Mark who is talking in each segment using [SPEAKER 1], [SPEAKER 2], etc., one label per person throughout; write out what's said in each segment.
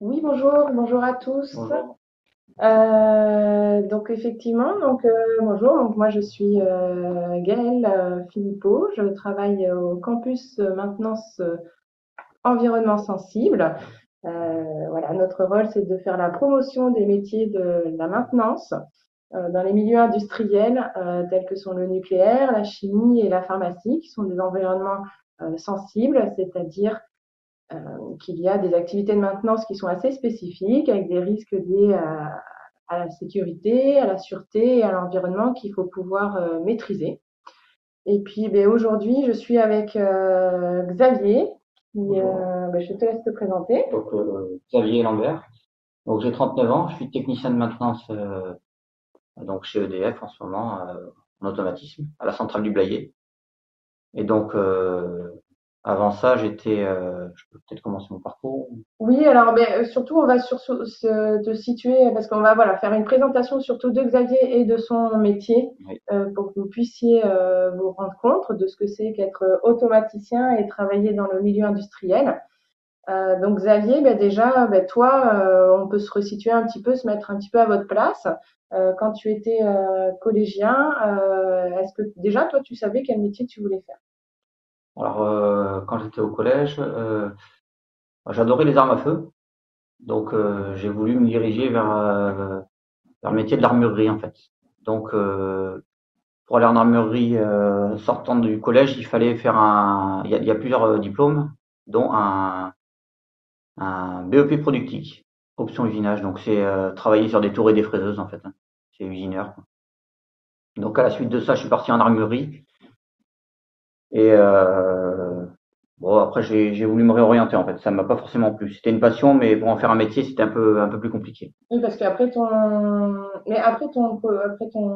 [SPEAKER 1] Oui, bonjour, bonjour à tous.
[SPEAKER 2] Bonjour.
[SPEAKER 1] Donc effectivement, bonjour. Donc moi je suis Gaëlle Philippot. Je travaille au campus maintenance environnement sensible. Voilà, notre rôle c'est de faire la promotion des métiers de la maintenance dans les milieux industriels tels que sont le nucléaire, la chimie et la pharmacie, qui sont des environnements sensibles, c'est-à-dire qu'il y a des activités de maintenance qui sont assez spécifiques, avec des risques liés à la sécurité, à la sûreté et à l'environnement qu'il faut pouvoir maîtriser. Et puis aujourd'hui, je suis avec Xavier,
[SPEAKER 2] Bonjour.
[SPEAKER 1] je te laisse te présenter.
[SPEAKER 2] Donc, Xavier Lambert. Donc, j'ai 39 ans. Je suis technicien de maintenance donc chez EDF en ce moment, en automatisme, à la centrale du Blayais. Et donc, avant ça, je peux peut-être commencer mon parcours.
[SPEAKER 1] Oui, alors surtout on va te situer parce qu'on va voilà faire une présentation surtout de Xavier et de son métier
[SPEAKER 2] Oui.
[SPEAKER 1] pour que vous puissiez vous rendre compte de ce que c'est qu'être automaticien et travailler dans le milieu industriel. Donc Xavier, déjà, toi, on peut se resituer un petit peu, se mettre un petit peu à votre place. Quand tu étais collégien, est-ce que déjà toi tu savais quel métier tu voulais faire?
[SPEAKER 2] Alors, quand j'étais au collège, j'adorais les armes à feu. Donc, j'ai voulu me diriger vers le métier de l'armurerie, en fait. Donc, pour aller en armurerie, sortant du collège, il fallait faire il y a plusieurs diplômes, dont un BEP productique, option usinage. Donc c'est travailler sur des tours et des fraiseuses en fait, hein. C'est usineur, quoi. Donc à la suite de ça, je suis parti en armurerie et bon après j'ai voulu me réorienter en fait. Ça m'a pas forcément plu. C'était une passion, mais pour en faire un métier, c'était un peu plus compliqué.
[SPEAKER 1] Oui, parce qu'après après ton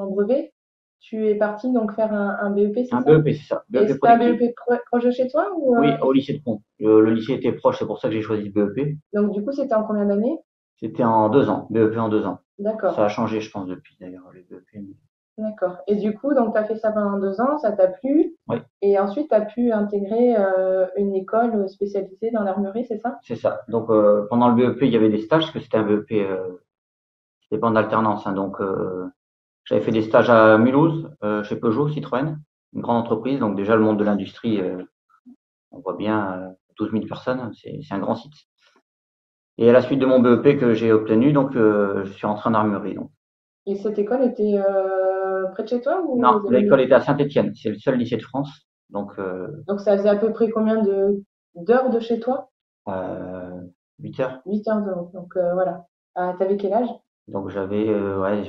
[SPEAKER 1] brevet, tu es parti donc faire un BEP, c'est
[SPEAKER 2] Un
[SPEAKER 1] ça?
[SPEAKER 2] BEP, c'est ça,
[SPEAKER 1] Et
[SPEAKER 2] BEP
[SPEAKER 1] c'était un
[SPEAKER 2] productique.
[SPEAKER 1] BEP proche de chez toi ou
[SPEAKER 2] Oui, au lycée de Pont. Le lycée était proche, c'est pour ça que j'ai choisi ce BEP.
[SPEAKER 1] donc du coup c'était en combien d'années?
[SPEAKER 2] C'était en 2 ans, BEP en 2 ans. Ça
[SPEAKER 1] D'accord,
[SPEAKER 2] a changé, je pense, depuis d'ailleurs, les BEP.
[SPEAKER 1] d'accord. Et du coup, donc tu as fait ça pendant 2 ans, ça t'a plu,
[SPEAKER 2] Oui,
[SPEAKER 1] et ensuite tu as pu intégrer une école spécialisée dans l'armurerie, c'est ça?
[SPEAKER 2] c'est ça. Donc pendant le BEP, il y avait des stages, parce que c'était un BEP, c'était pas en alternance, hein. Donc j'avais fait des stages à Mulhouse, chez Peugeot, Citroën, une grande entreprise. Donc déjà le monde de l'industrie, on voit bien, 12 000 personnes, c'est un grand site. Et à la suite de mon BEP que j'ai obtenu, donc je suis rentré en armurerie. Donc.
[SPEAKER 1] Et cette école était près de chez toi ou
[SPEAKER 2] Non,
[SPEAKER 1] vous avez
[SPEAKER 2] l'école était à Saint-Étienne, c'est le seul lycée de France. Donc
[SPEAKER 1] donc ça faisait à peu près combien de d'heures de chez toi?
[SPEAKER 2] euh, 8 heures.
[SPEAKER 1] 8 heures de route. Donc voilà. Ah, t'avais quel âge?
[SPEAKER 2] Donc ouais,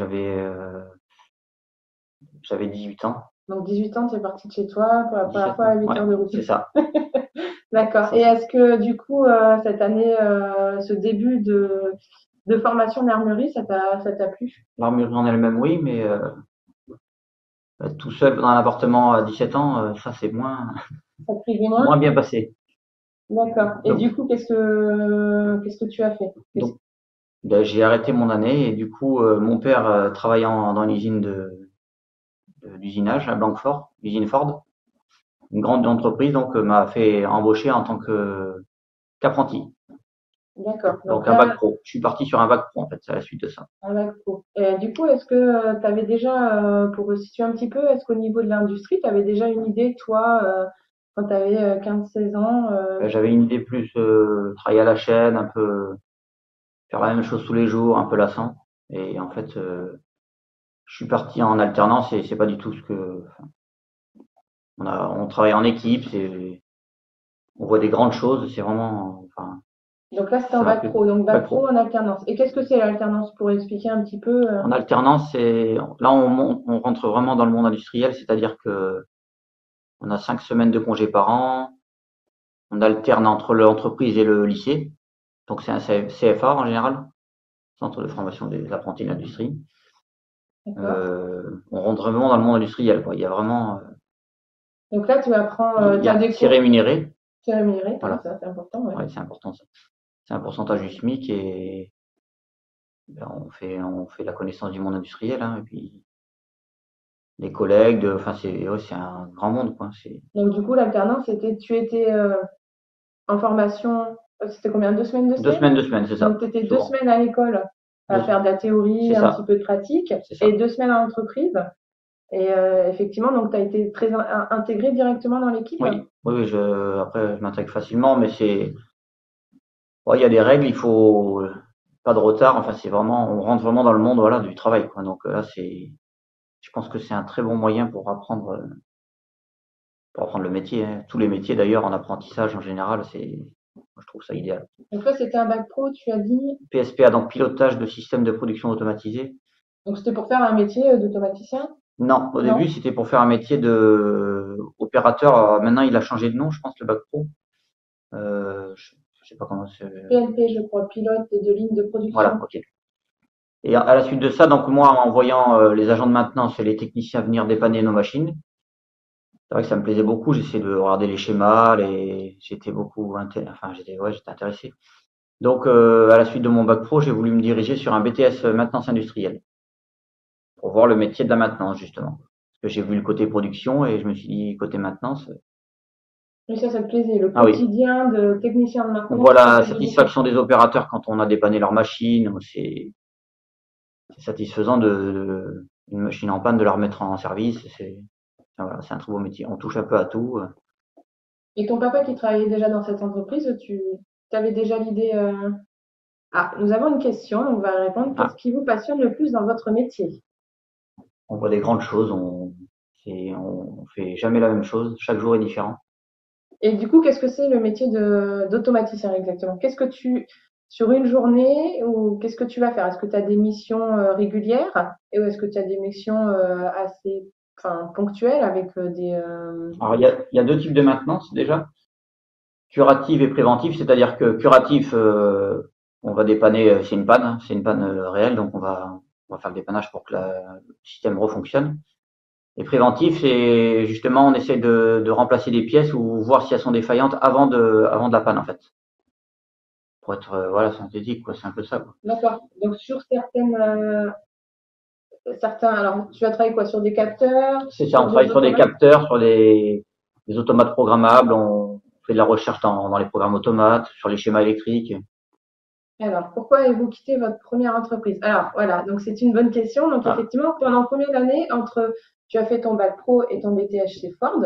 [SPEAKER 2] j'avais 18 ans,
[SPEAKER 1] Donc 18 ans, tu es parti de chez toi pour la première
[SPEAKER 2] 17
[SPEAKER 1] fois à
[SPEAKER 2] ans.
[SPEAKER 1] 8
[SPEAKER 2] Ouais,
[SPEAKER 1] heures de route.
[SPEAKER 2] c'est ça,
[SPEAKER 1] D'accord.
[SPEAKER 2] c'est
[SPEAKER 1] Et
[SPEAKER 2] ça.
[SPEAKER 1] est-ce que du coup, cette année, ce début de formation d'armurerie, ça t'a plu?
[SPEAKER 2] L'armurerie en elle-même, oui, mais tout seul dans un appartement à 17 ans, ça c'est
[SPEAKER 1] Ça te plaisait
[SPEAKER 2] moins
[SPEAKER 1] moins?
[SPEAKER 2] bien passé.
[SPEAKER 1] D'accord. Et
[SPEAKER 2] Donc,
[SPEAKER 1] du coup, qu'est-ce que tu as fait?
[SPEAKER 2] donc ben, j'ai arrêté mon année et du coup, mon père travaillant dans l'usine d'usinage à Blanquefort, l'usine Ford, une grande entreprise, donc m'a fait embaucher en tant que qu'apprenti.
[SPEAKER 1] D'accord. Donc
[SPEAKER 2] Donc un bac
[SPEAKER 1] là,
[SPEAKER 2] pro. Je suis parti sur un bac pro en fait, c'est à la suite de ça.
[SPEAKER 1] un bac pro. Et du coup, est-ce que tu avais déjà, pour resituer un petit peu, est-ce qu'au niveau de l'industrie, tu avais déjà une idée, toi, quand tu avais 15-16 ans,
[SPEAKER 2] Ben, j'avais une idée plus travailler à la chaîne, un peu faire la même chose tous les jours, un peu lassant. Et en fait, je suis parti en alternance et c'est pas du tout ce que on travaille en équipe, on voit des grandes choses, c'est vraiment, enfin,
[SPEAKER 1] donc là, c'était en
[SPEAKER 2] ça m'a
[SPEAKER 1] bac
[SPEAKER 2] plu.
[SPEAKER 1] pro, donc
[SPEAKER 2] Bac
[SPEAKER 1] bac pro
[SPEAKER 2] pro.
[SPEAKER 1] en alternance. Et qu'est-ce que c'est l'alternance pour expliquer un petit peu
[SPEAKER 2] En alternance, là on rentre vraiment dans le monde industriel, c'est-à-dire que on a 5 semaines de congés par an, on alterne entre l'entreprise et le lycée, donc c'est un CFA en général, Centre de formation des apprentis de l'industrie.
[SPEAKER 1] d'accord.
[SPEAKER 2] On rentre vraiment dans le monde industriel, quoi. Il y a vraiment,
[SPEAKER 1] Donc là, tu apprends, tu as des
[SPEAKER 2] c'est
[SPEAKER 1] cours,
[SPEAKER 2] rémunéré,
[SPEAKER 1] c'est rémunéré, oui,
[SPEAKER 2] voilà.
[SPEAKER 1] ça c'est important, ouais.
[SPEAKER 2] Ouais, c'est important ça. C'est un pourcentage du SMIC et ben, on fait la connaissance du monde industriel, hein, et puis les collègues, enfin c'est ouais, c'est un grand monde quoi. C'est
[SPEAKER 1] Donc du coup, l'alternance, tu étais en formation C'était combien? 2 semaines,
[SPEAKER 2] 2 semaines, 2 semaines, c'est
[SPEAKER 1] Donc,
[SPEAKER 2] ça.
[SPEAKER 1] tu étais deux
[SPEAKER 2] Souvent.
[SPEAKER 1] semaines à l'école à
[SPEAKER 2] Deux-
[SPEAKER 1] faire de la
[SPEAKER 2] C'est
[SPEAKER 1] théorie, un petit
[SPEAKER 2] ça.
[SPEAKER 1] peu de pratique,
[SPEAKER 2] C'est
[SPEAKER 1] et
[SPEAKER 2] ça.
[SPEAKER 1] 2 semaines en entreprise. Et effectivement, donc tu as été très intégré directement dans l'équipe.
[SPEAKER 2] Oui. Oui, oui, après, je m'intègre facilement, mais ouais, il y a des règles, il faut pas de retard. Enfin, on rentre vraiment dans le monde, voilà, du travail, quoi. Donc là, je pense que c'est un très bon moyen pour apprendre le métier, hein. Tous les métiers, d'ailleurs, en apprentissage, en général, moi, je trouve ça idéal.
[SPEAKER 1] Donc toi, c'était un bac pro, tu as dit.
[SPEAKER 2] PSPA, donc pilotage de système de production automatisé.
[SPEAKER 1] Donc c'était pour faire un métier d'automaticien?
[SPEAKER 2] Non, au début,
[SPEAKER 1] Non?
[SPEAKER 2] c'était pour faire un métier de opérateur. Alors, maintenant, il a changé de nom, je pense, le bac pro. Je sais pas comment c'est.
[SPEAKER 1] PLP, je crois, pilote de ligne de
[SPEAKER 2] Voilà,
[SPEAKER 1] production.
[SPEAKER 2] ok. Et à la suite de ça, donc moi, en voyant les agents de maintenance et les techniciens venir dépanner nos machines, c'est vrai que ça me plaisait beaucoup. J'essayais de regarder les schémas, j'étais j'étais intéressé. Donc, à la suite de mon bac pro, j'ai voulu me diriger sur un BTS maintenance industrielle pour voir le métier de la maintenance, justement. Parce que j'ai vu le côté production et je me suis dit, côté maintenance,
[SPEAKER 1] Et ça te plaisait. Le
[SPEAKER 2] ah oui,
[SPEAKER 1] quotidien de technicien de
[SPEAKER 2] on
[SPEAKER 1] maintenance,
[SPEAKER 2] voit
[SPEAKER 1] ça
[SPEAKER 2] la
[SPEAKER 1] te plaisait beaucoup.
[SPEAKER 2] satisfaction des opérateurs quand on a dépanné leur machine. C'est satisfaisant une machine en panne, de la remettre en service. Voilà, c'est un très beau métier. On touche un peu à tout.
[SPEAKER 1] Et ton papa qui travaillait déjà dans cette entreprise, tu avais déjà l'idée. Ah, nous avons une question, donc on va répondre. Qu'est-ce
[SPEAKER 2] Ah,
[SPEAKER 1] qui vous passionne le plus dans votre métier?
[SPEAKER 2] on voit des grandes choses. On fait jamais la même chose. Chaque jour est différent.
[SPEAKER 1] Et du coup, qu'est-ce que c'est le métier de d'automaticien exactement? Sur une journée, ou qu'est-ce que tu vas faire? Est-ce que tu as des missions régulières et ou est-ce que tu as des missions assez, enfin, ponctuelles avec
[SPEAKER 2] Alors, il y a deux types de maintenance déjà. Curative et préventive, c'est-à-dire que curatif, on va dépanner, c'est une panne, hein, c'est une panne réelle, donc on va faire le dépannage pour que le système refonctionne. Et préventif, c'est justement, on essaie de remplacer des pièces ou voir si elles sont défaillantes avant de la panne, en fait. Pour être, voilà, synthétique, quoi, c'est un peu ça, quoi.
[SPEAKER 1] D'accord. Donc sur alors tu vas travailler quoi? Sur des capteurs,
[SPEAKER 2] C'est ça, on
[SPEAKER 1] sur des
[SPEAKER 2] travaille sur des
[SPEAKER 1] automates?
[SPEAKER 2] capteurs, sur des automates programmables, on fait de la recherche dans les programmes automates, sur les schémas électriques.
[SPEAKER 1] Alors, pourquoi avez-vous quitté votre première entreprise? Alors, voilà, donc c'est une bonne question. Donc,
[SPEAKER 2] Ah,
[SPEAKER 1] effectivement, pendant combien d'années entre tu as fait ton bac pro et ton BTS chez Ford,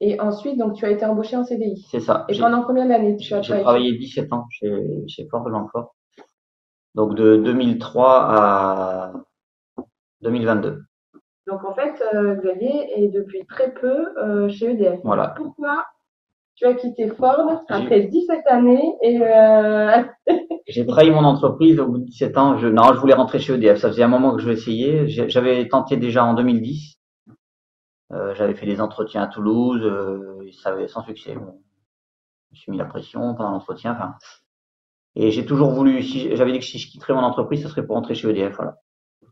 [SPEAKER 1] et ensuite, donc, tu as été embauché en CDI.
[SPEAKER 2] c'est ça.
[SPEAKER 1] Et pendant combien d'années tu as
[SPEAKER 2] J'ai
[SPEAKER 1] travaillé chez
[SPEAKER 2] travaillé 17 ans chez Ford de Blanquefort. Donc de 2003 à 2022.
[SPEAKER 1] Donc, en fait, Xavier est depuis très peu chez EDF. Alors,
[SPEAKER 2] Voilà.
[SPEAKER 1] pourquoi tu as quitté Ford
[SPEAKER 2] J'ai
[SPEAKER 1] après 17 années et
[SPEAKER 2] j'ai trahi mon entreprise au bout de 17 ans. Non, je voulais rentrer chez EDF. Ça faisait un moment que je essayais. J'avais tenté déjà en 2010. J'avais fait des entretiens à Toulouse. Et ça avait sans succès. Bon, je me suis mis la pression pendant l'entretien. Enfin, et j'ai toujours voulu. Si j'avais dit que si je quitterais mon entreprise, ce serait pour rentrer chez EDF. Voilà.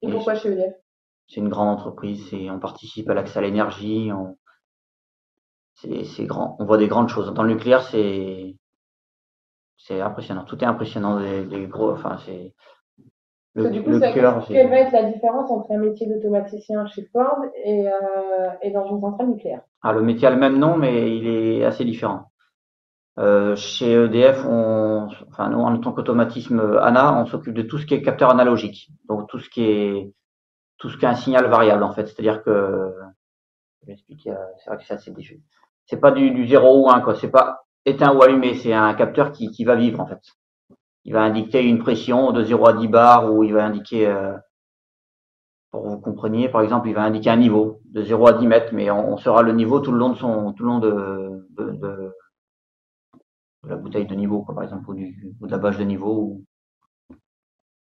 [SPEAKER 1] et
[SPEAKER 2] Et
[SPEAKER 1] pourquoi chez EDF?
[SPEAKER 2] c'est une grande entreprise. On participe à l'accès à l'énergie. C'est grand. On voit des grandes choses. Dans le nucléaire, c'est impressionnant. Tout est impressionnant. Les gros, enfin, c'est
[SPEAKER 1] Parce que du coup,
[SPEAKER 2] le cœur.
[SPEAKER 1] quelle va être la différence entre un métier d'automaticien chez Ford et dans une centrale nucléaire?
[SPEAKER 2] Ah, le métier a le même nom, mais il est assez différent. Chez EDF, enfin, nous, en tant qu'automatisme ANA, on s'occupe de tout ce qui est capteur analogique. Donc, tout ce qui est un signal variable, en fait. C'est-à-dire que, je vais expliquer, c'est vrai que c'est assez difficile. C'est pas du 0 ou 1, quoi. C'est pas éteint ou allumé. C'est un capteur qui va vivre, en fait. Il va indiquer une pression de 0 à 10 bars, ou il va indiquer, pour que vous compreniez, par exemple, il va indiquer un niveau de 0 à 10 mètres, mais on saura le niveau tout le long tout le long de la bouteille de niveau, quoi, par exemple, ou de la bâche de niveau.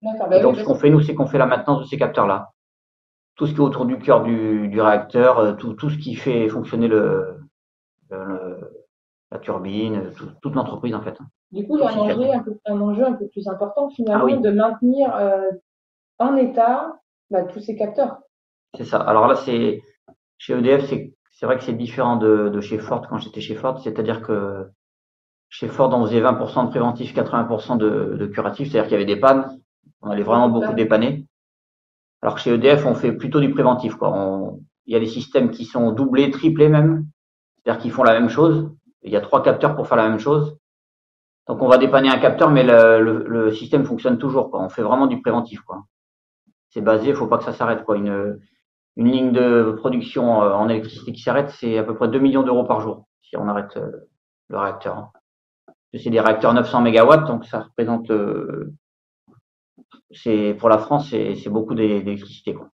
[SPEAKER 1] D'accord,
[SPEAKER 2] Et
[SPEAKER 1] bah oui,
[SPEAKER 2] donc, ce qu'on fait, nous, c'est qu'on fait la maintenance de ces capteurs-là. Tout ce qui est autour du cœur du réacteur, tout ce qui fait fonctionner la turbine, toute l'entreprise, en fait, hein.
[SPEAKER 1] du coup, il y
[SPEAKER 2] Tout
[SPEAKER 1] a
[SPEAKER 2] le système.
[SPEAKER 1] un enjeu un peu plus important
[SPEAKER 2] Ah
[SPEAKER 1] finalement
[SPEAKER 2] oui,
[SPEAKER 1] de maintenir en état tous ces capteurs.
[SPEAKER 2] c'est ça. Alors là, chez EDF, c'est vrai que c'est différent de chez Ford quand j'étais chez Ford. C'est-à-dire que chez Ford, on faisait 20% de préventif, 80% de curatif. C'est-à-dire qu'il y avait des pannes. On allait vraiment
[SPEAKER 1] Beaucoup de
[SPEAKER 2] beaucoup
[SPEAKER 1] pannes.
[SPEAKER 2] dépanner. Alors que chez EDF, on fait plutôt du préventif, quoi. Il y a des systèmes qui sont doublés, triplés même. C'est-à-dire qu'ils font la même chose. Il y a 3 capteurs pour faire la même chose. Donc on va dépanner un capteur, mais le système fonctionne toujours, quoi. On fait vraiment du préventif, quoi. C'est basé, il faut pas que ça s'arrête, quoi. Une ligne de production en électricité qui s'arrête, c'est à peu près 2 millions d'euros par jour si on arrête le réacteur, hein. C'est des réacteurs 900 mégawatts, donc ça représente, c'est pour la France, c'est beaucoup d'électricité, quoi.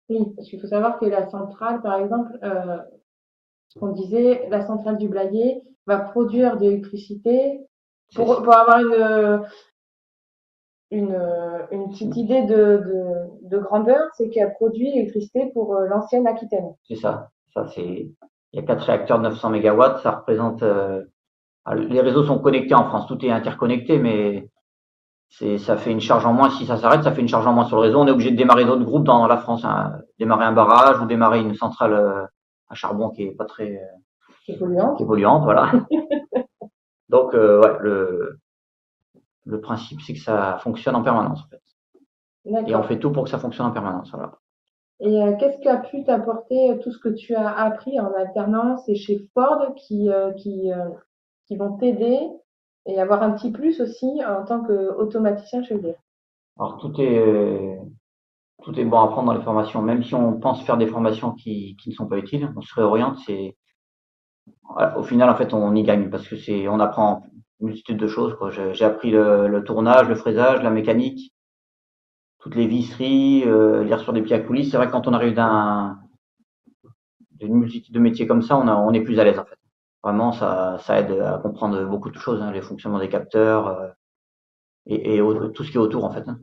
[SPEAKER 1] Oui, parce qu'il faut savoir que la centrale, par exemple, ce qu'on disait, la centrale du Blayais va produire de l'électricité pour avoir une petite idée de grandeur, c'est qu'elle produit l'électricité pour l'ancienne Aquitaine.
[SPEAKER 2] C'est ça. Il y a 4 réacteurs de 900 mégawatts, ça représente, les réseaux sont connectés en France, tout est interconnecté, mais ça fait une charge en moins. Si ça s'arrête, ça fait une charge en moins sur le réseau. On est obligé de démarrer d'autres groupes dans la France, hein. Démarrer un barrage ou démarrer une centrale à charbon qui est pas très,
[SPEAKER 1] qui est
[SPEAKER 2] polluante, voilà. Donc, ouais, le principe, c'est que ça fonctionne en permanence, en fait. Et on fait tout pour que ça fonctionne en permanence, voilà.
[SPEAKER 1] Et qu'est-ce qu'a pu t'apporter tout ce que tu as appris en alternance et chez Ford qui vont t'aider et avoir un petit plus aussi en tant qu'automaticien chez EDF?
[SPEAKER 2] Alors, tout est bon à prendre dans les formations, même si on pense faire des formations qui ne sont pas utiles, on se réoriente, au final, en fait, on y gagne parce que on apprend une multitude de choses, quoi. J'ai appris le tournage, le fraisage, la mécanique, toutes les visseries, lire sur des pieds à coulisses. C'est vrai que quand on arrive d'une multitude de métiers comme ça, on est plus à l'aise, en fait. Vraiment, ça aide à comprendre beaucoup de choses, hein, les fonctionnements des capteurs, et tout ce qui est autour, en fait, hein.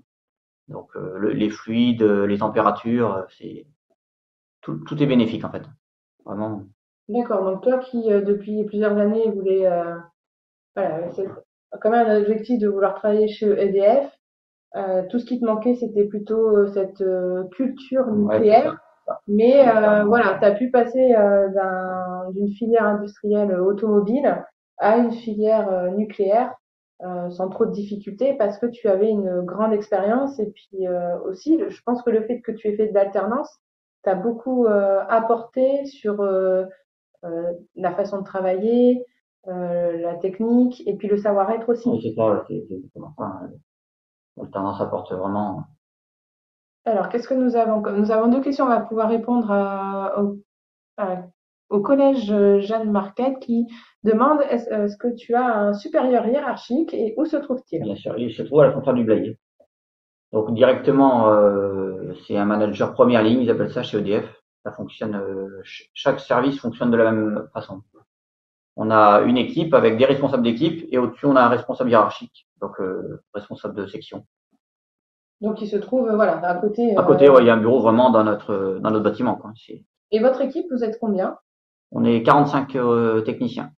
[SPEAKER 2] Donc, les fluides, les températures, tout est bénéfique, en fait. Vraiment.
[SPEAKER 1] D'accord. Donc toi qui depuis plusieurs années voulais voilà, c'est quand même un objectif de vouloir travailler chez EDF. Tout ce qui te manquait, c'était plutôt cette culture nucléaire.
[SPEAKER 2] Ouais,
[SPEAKER 1] Mais voilà, tu as pu passer d'une filière industrielle automobile à une filière nucléaire sans trop de difficultés parce que tu avais une grande expérience. Et puis aussi, je pense que le fait que tu aies fait de l'alternance t'a beaucoup apporté sur la façon de travailler, la technique et puis le savoir-être aussi.
[SPEAKER 2] oui, c'est ça, c'est exactement ça, hein. L'alternance apporte vraiment.
[SPEAKER 1] Alors, qu'est-ce que nous avons? Nous avons deux questions. On va pouvoir répondre à- au collège Jeanne Marquette qui demande est-ce que tu as un supérieur hiérarchique et où se trouve-t-il?
[SPEAKER 2] Bien sûr, il se trouve à la centrale du Blayais. Donc directement, c'est un manager première ligne, ils appellent ça chez EDF. Ça fonctionne, chaque service fonctionne de la même façon. On a une équipe avec des responsables d'équipe et au-dessus on a un responsable hiérarchique, donc responsable de section.
[SPEAKER 1] Donc, il se trouve voilà à côté.
[SPEAKER 2] À côté, ouais, il y a un bureau vraiment dans notre bâtiment, quoi.
[SPEAKER 1] Et votre équipe, vous êtes combien?
[SPEAKER 2] On est 45 techniciens.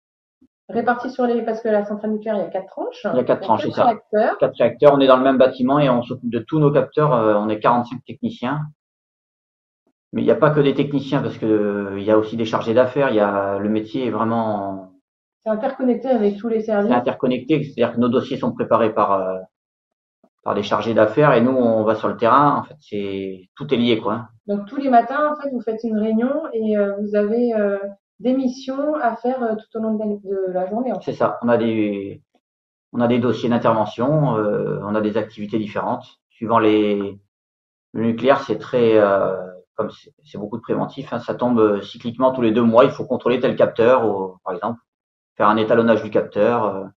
[SPEAKER 1] Répartis sur les parce que la centrale nucléaire, il y a 4 tranches.
[SPEAKER 2] Il y a 4 tranches, c'est ça.
[SPEAKER 1] Réacteurs.
[SPEAKER 2] 4 réacteurs. On est dans le même bâtiment et on s'occupe de tous nos capteurs. On est 45 techniciens. Mais il n'y a pas que des techniciens parce que il y a aussi des chargés d'affaires. Le métier est vraiment.
[SPEAKER 1] C'est interconnecté avec tous les services.
[SPEAKER 2] C'est interconnecté, c'est-à-dire que nos dossiers sont préparés par des chargés d'affaires et nous on va sur le terrain. En fait, tout est lié, quoi.
[SPEAKER 1] Donc tous les matins, en fait, vous faites une réunion et vous avez des missions à faire tout au long de la journée. En fait.
[SPEAKER 2] C'est ça. On a des dossiers d'intervention, on a des activités différentes suivant le nucléaire. C'est très comme c'est beaucoup de préventif, hein, ça tombe cycliquement tous les 2 mois. Il faut contrôler tel capteur, par exemple, faire un étalonnage du capteur.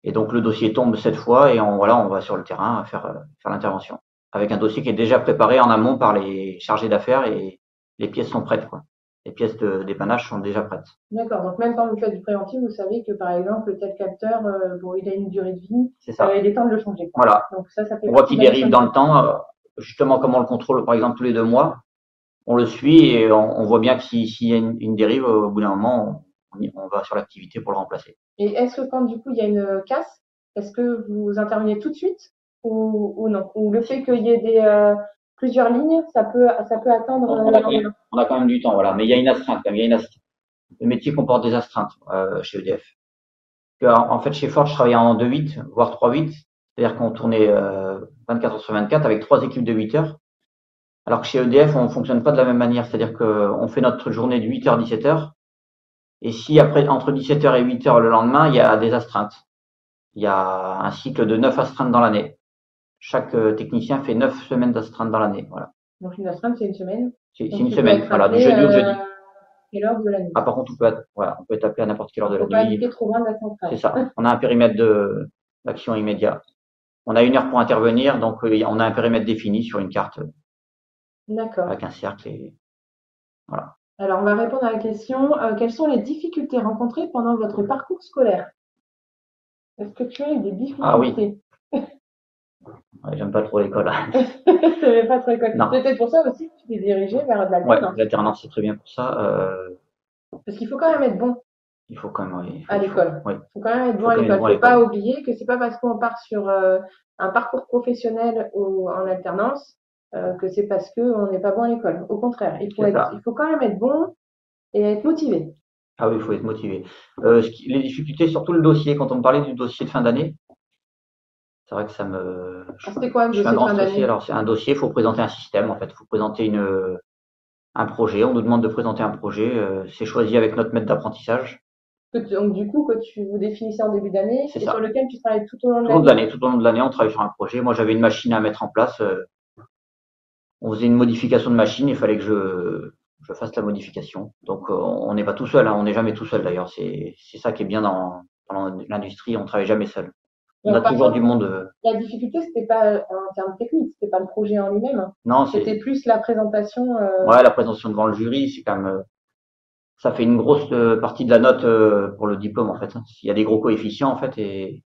[SPEAKER 2] Et donc le dossier tombe cette fois et on va sur le terrain faire l'intervention avec un dossier qui est déjà préparé en amont par les chargés d'affaires et les pièces sont prêtes, quoi. Les pièces de dépannage sont déjà prêtes.
[SPEAKER 1] D'accord. Donc même quand vous faites du préventif, vous savez que par exemple tel capteur, bon, il a une durée de vie,
[SPEAKER 2] c'est ça.
[SPEAKER 1] Il est temps de le changer.
[SPEAKER 2] Quoi. Voilà.
[SPEAKER 1] Donc ça fait.
[SPEAKER 2] On voit qu'il dérive dans le temps. Justement, comme on le contrôle, par exemple tous les 2 mois, on le suit et on voit bien que s'il y a une dérive, au bout d'un moment, on va sur l'activité pour le remplacer.
[SPEAKER 1] Et est-ce que quand du coup il y a une casse, est-ce que vous intervenez tout de suite ou non? Ou le fait qu'il y ait plusieurs lignes, ça peut attendre.
[SPEAKER 2] On a quand même du temps, voilà. Mais il y a une astreinte, quand même. Le métier comporte des astreintes chez EDF. En fait, chez Ford, je travaillais en 2-8, voire 3-8. C'est-à-dire qu'on tournait 24 heures sur 24 avec 3 équipes de 8 heures. Alors que chez EDF, on fonctionne pas de la même manière. C'est-à-dire qu'on fait notre journée de 8h, 17h. Et si après, entre 17h et 8h le lendemain, il y a des astreintes. Il y a un cycle de 9 astreintes dans l'année. Chaque technicien fait 9 semaines d'astreinte dans l'année. Voilà.
[SPEAKER 1] Donc une astreinte, c'est une semaine.
[SPEAKER 2] C'est
[SPEAKER 1] Donc
[SPEAKER 2] une
[SPEAKER 1] tu peux
[SPEAKER 2] semaine,
[SPEAKER 1] être
[SPEAKER 2] voilà, du
[SPEAKER 1] appelé
[SPEAKER 2] jeudi au jeudi.
[SPEAKER 1] quelle heure de la nuit.
[SPEAKER 2] Ah, par contre, on peut être appelé à n'importe quelle heure
[SPEAKER 1] Il
[SPEAKER 2] de
[SPEAKER 1] faut
[SPEAKER 2] la
[SPEAKER 1] pas
[SPEAKER 2] nuit.
[SPEAKER 1] habiter trop loin de la centrale.
[SPEAKER 2] C'est ça. On a un périmètre d'action immédiat. On a 1 heure pour intervenir, donc on a un périmètre défini sur une carte
[SPEAKER 1] D'accord.
[SPEAKER 2] avec un cercle et voilà.
[SPEAKER 1] Alors, on va répondre à la question, quelles sont les difficultés rencontrées pendant votre parcours scolaire? Est-ce que tu as eu des
[SPEAKER 2] Ah oui,
[SPEAKER 1] difficultés?
[SPEAKER 2] ouais, j'aime pas trop l'école.
[SPEAKER 1] T'aimais pas trop l'école.
[SPEAKER 2] Non.
[SPEAKER 1] C'est peut-être pour ça aussi que tu t'es dirigé vers de
[SPEAKER 2] Ouais,
[SPEAKER 1] l'alternance.
[SPEAKER 2] l'alternance c'est très bien pour ça.
[SPEAKER 1] Parce qu'il faut quand même être bon
[SPEAKER 2] Il faut quand même, ouais,
[SPEAKER 1] à l'école.
[SPEAKER 2] ouais,
[SPEAKER 1] Il faut quand même être
[SPEAKER 2] il
[SPEAKER 1] bon
[SPEAKER 2] faut
[SPEAKER 1] à
[SPEAKER 2] quand même être
[SPEAKER 1] l'école.
[SPEAKER 2] bon à
[SPEAKER 1] Faut pas
[SPEAKER 2] l'école.
[SPEAKER 1] oublier que c'est pas parce qu'on part sur un parcours professionnel ou en alternance que c'est parce qu'on n'est pas bon à l'école. Au contraire,
[SPEAKER 2] C'est ça.
[SPEAKER 1] il faut quand même être bon et être motivé.
[SPEAKER 2] Ah oui, il faut être motivé. Les difficultés, surtout le dossier, quand on me parlait du dossier de fin d'année, c'est vrai que ça me.
[SPEAKER 1] C'était quoi le
[SPEAKER 2] Je suis un
[SPEAKER 1] dossier de
[SPEAKER 2] grand
[SPEAKER 1] fin
[SPEAKER 2] stressé.
[SPEAKER 1] d'année?
[SPEAKER 2] Alors, c'est un dossier, il faut présenter un système, en fait. Il faut présenter un projet. On nous demande de présenter un projet. C'est choisi avec notre maître d'apprentissage.
[SPEAKER 1] Donc du coup, que tu vous définissais en début d'année
[SPEAKER 2] C'est
[SPEAKER 1] et sur
[SPEAKER 2] ça.
[SPEAKER 1] lequel tu travailles tout au long de
[SPEAKER 2] Tout au long de l'année,
[SPEAKER 1] l'année.
[SPEAKER 2] tout au long de l'année, on travaille sur un projet. Moi, j'avais une machine à mettre en place. On faisait une modification de machine. Il fallait que je fasse la modification. Donc, on n'est pas tout seul. Hein. On n'est jamais tout seul, d'ailleurs. C'est ça qui est bien dans l'industrie. On travaille jamais seul. On a
[SPEAKER 1] Donc par
[SPEAKER 2] toujours du
[SPEAKER 1] contre,
[SPEAKER 2] monde.
[SPEAKER 1] la difficulté, c'était pas en termes techniques, c'était pas le projet en lui-même, hein.
[SPEAKER 2] Non,
[SPEAKER 1] C'était
[SPEAKER 2] c'est
[SPEAKER 1] plus la présentation.
[SPEAKER 2] ouais, la présentation devant le jury, c'est quand même ça fait une grosse partie de la note pour le diplôme en fait. Hein. Il y a des gros coefficients en fait et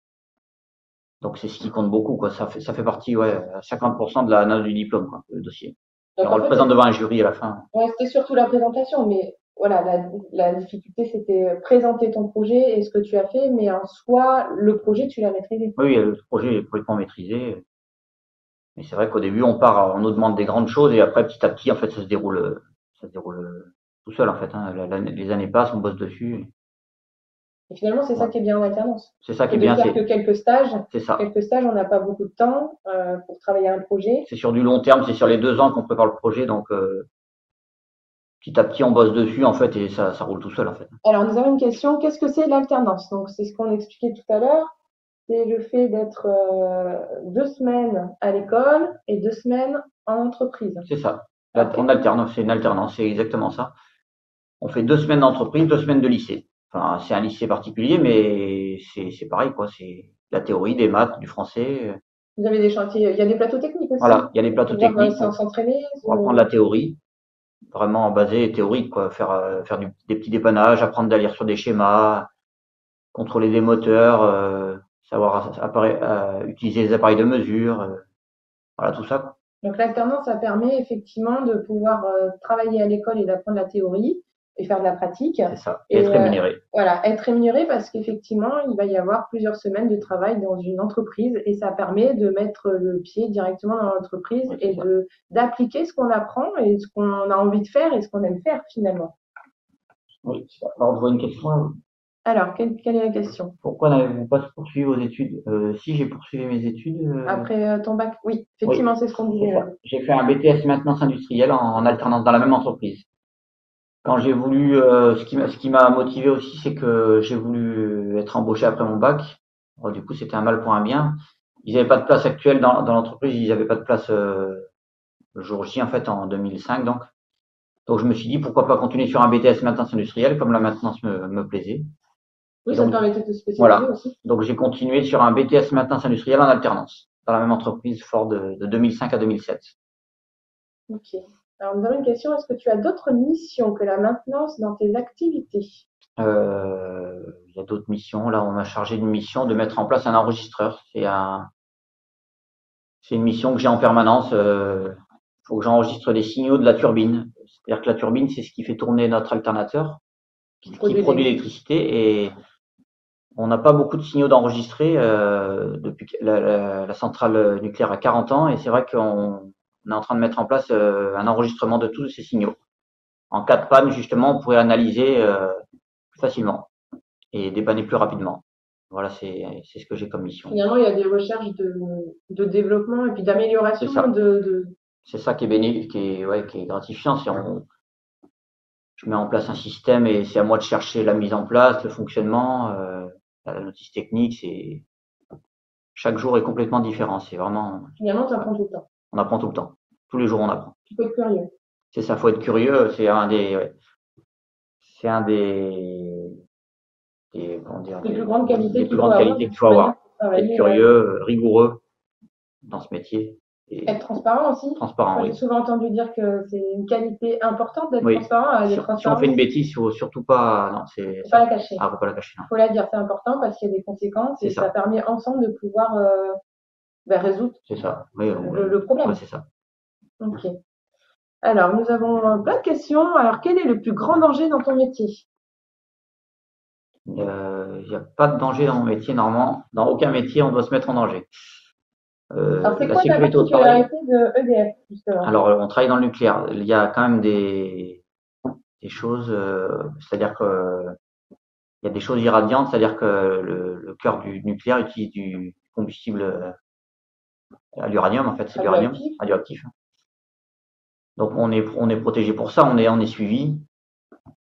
[SPEAKER 2] donc c'est ce qui compte beaucoup quoi. Ça fait partie ouais à 50% de la note du diplôme quoi, le dossier. Et
[SPEAKER 1] Donc
[SPEAKER 2] on
[SPEAKER 1] en
[SPEAKER 2] le
[SPEAKER 1] fait,
[SPEAKER 2] présente devant un jury à la fin.
[SPEAKER 1] ouais, c'était surtout la présentation, mais voilà, la difficulté, c'était présenter ton projet et ce que tu as fait, mais en soi, le projet, tu l'as maîtrisé.
[SPEAKER 2] Oui, le projet est complètement maîtrisé. Mais c'est vrai qu'au début on part, on nous demande des grandes choses et après petit à petit en fait ça se déroule tout seul en fait. Hein. Les années passent, on bosse dessus.
[SPEAKER 1] Et finalement, c'est ça
[SPEAKER 2] Voilà.
[SPEAKER 1] qui est bien en alternance.
[SPEAKER 2] C'est ça qui
[SPEAKER 1] Que
[SPEAKER 2] est
[SPEAKER 1] de
[SPEAKER 2] bien,
[SPEAKER 1] faire que quelques stages.
[SPEAKER 2] c'est ça.
[SPEAKER 1] Quelques stages, on n'a pas beaucoup de temps pour travailler un projet.
[SPEAKER 2] C'est sur du long terme, c'est sur les 2 ans qu'on prépare le projet, donc petit à petit on bosse dessus en fait et ça roule tout seul en fait.
[SPEAKER 1] Alors, nous avons une question. Qu'est-ce que c'est l'alternance? Donc, c'est ce qu'on expliquait tout à l'heure. C'est le fait d'être 2 semaines à l'école et 2 semaines en entreprise.
[SPEAKER 2] C'est ça.
[SPEAKER 1] Alors,
[SPEAKER 2] On alterne, c'est une alternance, c'est exactement ça. On fait 2 semaines d'entreprise, 2 semaines de lycée. Enfin, c'est un lycée particulier, mais c'est pareil quoi. C'est la théorie, des maths, du français.
[SPEAKER 1] vous avez des chantiers, il y a des plateaux techniques aussi
[SPEAKER 2] Voilà, il y a les
[SPEAKER 1] pour
[SPEAKER 2] plateaux
[SPEAKER 1] pouvoir
[SPEAKER 2] techniques
[SPEAKER 1] s'entraîner.
[SPEAKER 2] pour apprendre la théorie, vraiment basé théorique quoi. Faire des petits dépannages, apprendre à lire sur des schémas, contrôler des moteurs, savoir utiliser les appareils de mesure, voilà tout ça. Quoi.
[SPEAKER 1] Donc l'alternance, ça permet effectivement de pouvoir travailler à l'école et d'apprendre la théorie et faire de la pratique.
[SPEAKER 2] C'est ça. Et être rémunéré.
[SPEAKER 1] Voilà, être rémunéré parce qu'effectivement, il va y avoir plusieurs semaines de travail dans une entreprise et ça permet de mettre le pied directement dans l'entreprise
[SPEAKER 2] Oui,
[SPEAKER 1] et d'appliquer ce qu'on apprend et ce qu'on a envie de faire et ce qu'on aime faire finalement.
[SPEAKER 2] Oui, alors je vois une question.
[SPEAKER 1] Alors, quelle est la question?
[SPEAKER 2] Pourquoi n'avez-vous pas poursuivi vos études Si j'ai poursuivi mes études.
[SPEAKER 1] Après ton bac? Oui,
[SPEAKER 2] Oui,
[SPEAKER 1] effectivement, c'est ce qu'on disait.
[SPEAKER 2] j'ai fait un BTS maintenance industrielle en alternance dans la même entreprise. Quand j'ai voulu, ce qui m'a motivé aussi, c'est que j'ai voulu être embauché après mon bac. Alors, du coup, c'était un mal pour un bien. Ils n'avaient pas de place actuelle dans l'entreprise, ils n'avaient pas de place le jour J en fait en 2005 donc. Donc je me suis dit pourquoi pas continuer sur un BTS maintenance industrielle comme la maintenance me plaisait.
[SPEAKER 1] Oui,
[SPEAKER 2] Et
[SPEAKER 1] ça te
[SPEAKER 2] donc,
[SPEAKER 1] permettait de te spécialiser
[SPEAKER 2] voilà.
[SPEAKER 1] aussi.
[SPEAKER 2] Donc j'ai continué sur un BTS maintenance industrielle en alternance dans la même entreprise Ford de 2005 à 2007.
[SPEAKER 1] Ok. Alors, nous avons une question. Est-ce que tu as d'autres missions que la maintenance dans tes activités?
[SPEAKER 2] Il y a d'autres missions. Là, on m'a chargé d'une mission de mettre en place un enregistreur. C'est une mission que j'ai en permanence. Faut que j'enregistre les signaux de la turbine. C'est-à-dire que la turbine, c'est ce qui fait tourner notre alternateur, qui produit l'électricité. Et on n'a pas beaucoup de signaux d'enregistrés depuis que la centrale nucléaire a 40 ans. Et c'est vrai qu'on est en train de mettre en place un enregistrement de tous ces signaux. En cas de panne, justement, on pourrait analyser plus facilement et dépanner plus rapidement. Voilà, c'est ce que j'ai comme mission.
[SPEAKER 1] Finalement, il y a des recherches de développement et puis d'amélioration
[SPEAKER 2] C'est ça.
[SPEAKER 1] de.
[SPEAKER 2] C'est ça qui est bénéfique, qui est gratifiant. Je mets en place un système et c'est à moi de chercher la mise en place, le fonctionnement, la notice technique. chaque jour est complètement différent. C'est vraiment,
[SPEAKER 1] Finalement, tu apprends tout le temps.
[SPEAKER 2] on apprend tout le temps. Tous les jours, on apprend.
[SPEAKER 1] Tu peux être curieux.
[SPEAKER 2] C'est ça, faut être curieux. C'est un comment dire,
[SPEAKER 1] Les plus grandes qualités
[SPEAKER 2] des plus
[SPEAKER 1] qu'il faut
[SPEAKER 2] grandes
[SPEAKER 1] avoir
[SPEAKER 2] qualités
[SPEAKER 1] de
[SPEAKER 2] qu'il
[SPEAKER 1] toute
[SPEAKER 2] faut
[SPEAKER 1] manière
[SPEAKER 2] avoir.
[SPEAKER 1] pour
[SPEAKER 2] Être
[SPEAKER 1] travailler.
[SPEAKER 2] curieux, rigoureux dans ce métier et
[SPEAKER 1] Être transparent aussi.
[SPEAKER 2] transparent,
[SPEAKER 1] Moi, j'ai
[SPEAKER 2] oui.
[SPEAKER 1] souvent entendu dire que c'est une qualité importante d'être
[SPEAKER 2] Oui.
[SPEAKER 1] transparent. D'être
[SPEAKER 2] Si on fait une
[SPEAKER 1] transparent,
[SPEAKER 2] bêtise, il faut surtout pas, non, c'est
[SPEAKER 1] faut pas
[SPEAKER 2] ça.
[SPEAKER 1] la cacher.
[SPEAKER 2] Ah, faut pas la cacher, non.
[SPEAKER 1] Faut la dire, c'est important parce qu'il y a des conséquences
[SPEAKER 2] C'est
[SPEAKER 1] et ça
[SPEAKER 2] ça.
[SPEAKER 1] permet ensemble de pouvoir résoudre
[SPEAKER 2] C'est ça. Oui,
[SPEAKER 1] le problème.
[SPEAKER 2] ouais, c'est ça.
[SPEAKER 1] Ok. Alors, nous avons plein de questions. Alors, quel est le plus grand danger dans ton métier?
[SPEAKER 2] Il n'y a pas de danger dans mon métier, normalement. Dans aucun métier, on doit se mettre en danger.
[SPEAKER 1] Alors, c'est
[SPEAKER 2] La
[SPEAKER 1] quoi ta
[SPEAKER 2] sécurité au travail.
[SPEAKER 1] particularité de EDF, justement?
[SPEAKER 2] Alors, on travaille dans le nucléaire. Il y a quand même des choses, c'est-à-dire que il y a des choses irradiantes, c'est-à-dire que le cœur du nucléaire utilise du combustible à l'uranium, en fait, c'est de l'uranium
[SPEAKER 1] Radioactif?
[SPEAKER 2] radioactif. Donc, on est protégé pour ça, on est suivi.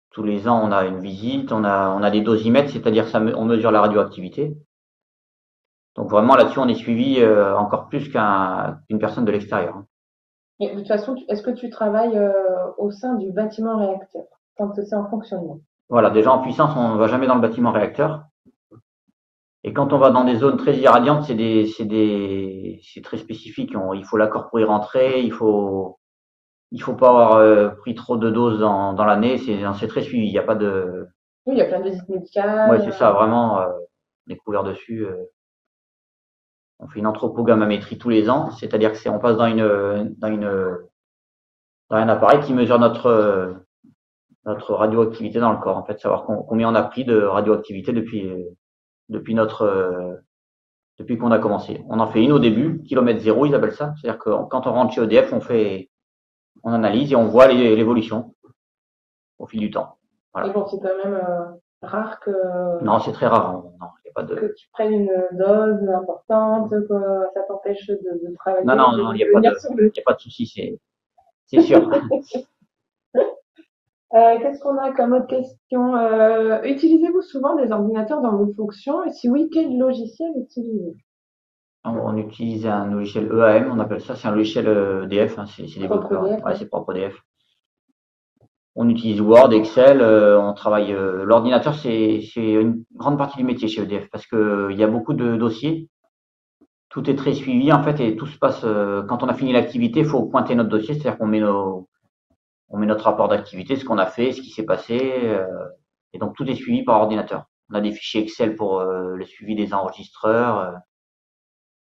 [SPEAKER 2] Tous les ans, on a une visite, on a des dosimètres, c'est-à-dire on mesure la radioactivité. Donc vraiment là-dessus, on est suivi encore plus qu'une personne de l'extérieur.
[SPEAKER 1] Et de toute façon, est-ce que tu travailles au sein du bâtiment réacteur quand c'est en fonctionnement?
[SPEAKER 2] Voilà, déjà en puissance, on ne va jamais dans le bâtiment réacteur. Et quand on va dans des zones très irradiantes, c'est très spécifique. Il faut l'accord pour y rentrer, il faut pas avoir pris trop de doses dans l'année. C'est très suivi. Il n'y a pas de,
[SPEAKER 1] Oui, il y a plein de visites
[SPEAKER 2] ouais,
[SPEAKER 1] médicales.
[SPEAKER 2] c'est ça, vraiment, on est couvert dessus. On fait une anthropogammamétrie tous les ans, c'est-à-dire que on passe dans un appareil qui mesure notre radioactivité dans le corps, en fait, savoir combien on a pris de radioactivité depuis depuis qu'on a commencé. On en fait une au début, kilomètre zéro, ils appellent ça. C'est-à-dire que quand on rentre chez EDF, on analyse et on voit l'évolution au fil du temps.
[SPEAKER 1] Et
[SPEAKER 2] Voilà.
[SPEAKER 1] bon, c'est quand même rare
[SPEAKER 2] Non, c'est très rare. Non, y a pas
[SPEAKER 1] que
[SPEAKER 2] de.
[SPEAKER 1] tu prennes une dose importante, que ça t'empêche de travailler,
[SPEAKER 2] Non, non, non, il n'y a pas
[SPEAKER 1] venir sur le.
[SPEAKER 2] y a pas de souci, c'est sûr.
[SPEAKER 1] Qu'est-ce qu'on a comme autre question? Utilisez-vous souvent des ordinateurs dans vos fonctions? Et si oui, quel logiciel utilisez-vous?
[SPEAKER 2] On utilise un logiciel EAM, on appelle ça, c'est un logiciel EDF, hein, c'est développé,
[SPEAKER 1] Propre EDF,
[SPEAKER 2] ouais,
[SPEAKER 1] hein.
[SPEAKER 2] c'est propre EDF. On utilise Word, Excel, on travaille. L'ordinateur, c'est une grande partie du métier chez EDF parce que il y a beaucoup de dossiers. Tout est très suivi en fait et tout se passe. Quand on a fini l'activité, il faut pointer notre dossier, c'est-à-dire on met notre rapport d'activité, ce qu'on a fait, ce qui s'est passé, et donc tout est suivi par ordinateur. On a des fichiers Excel pour le suivi des enregistreurs,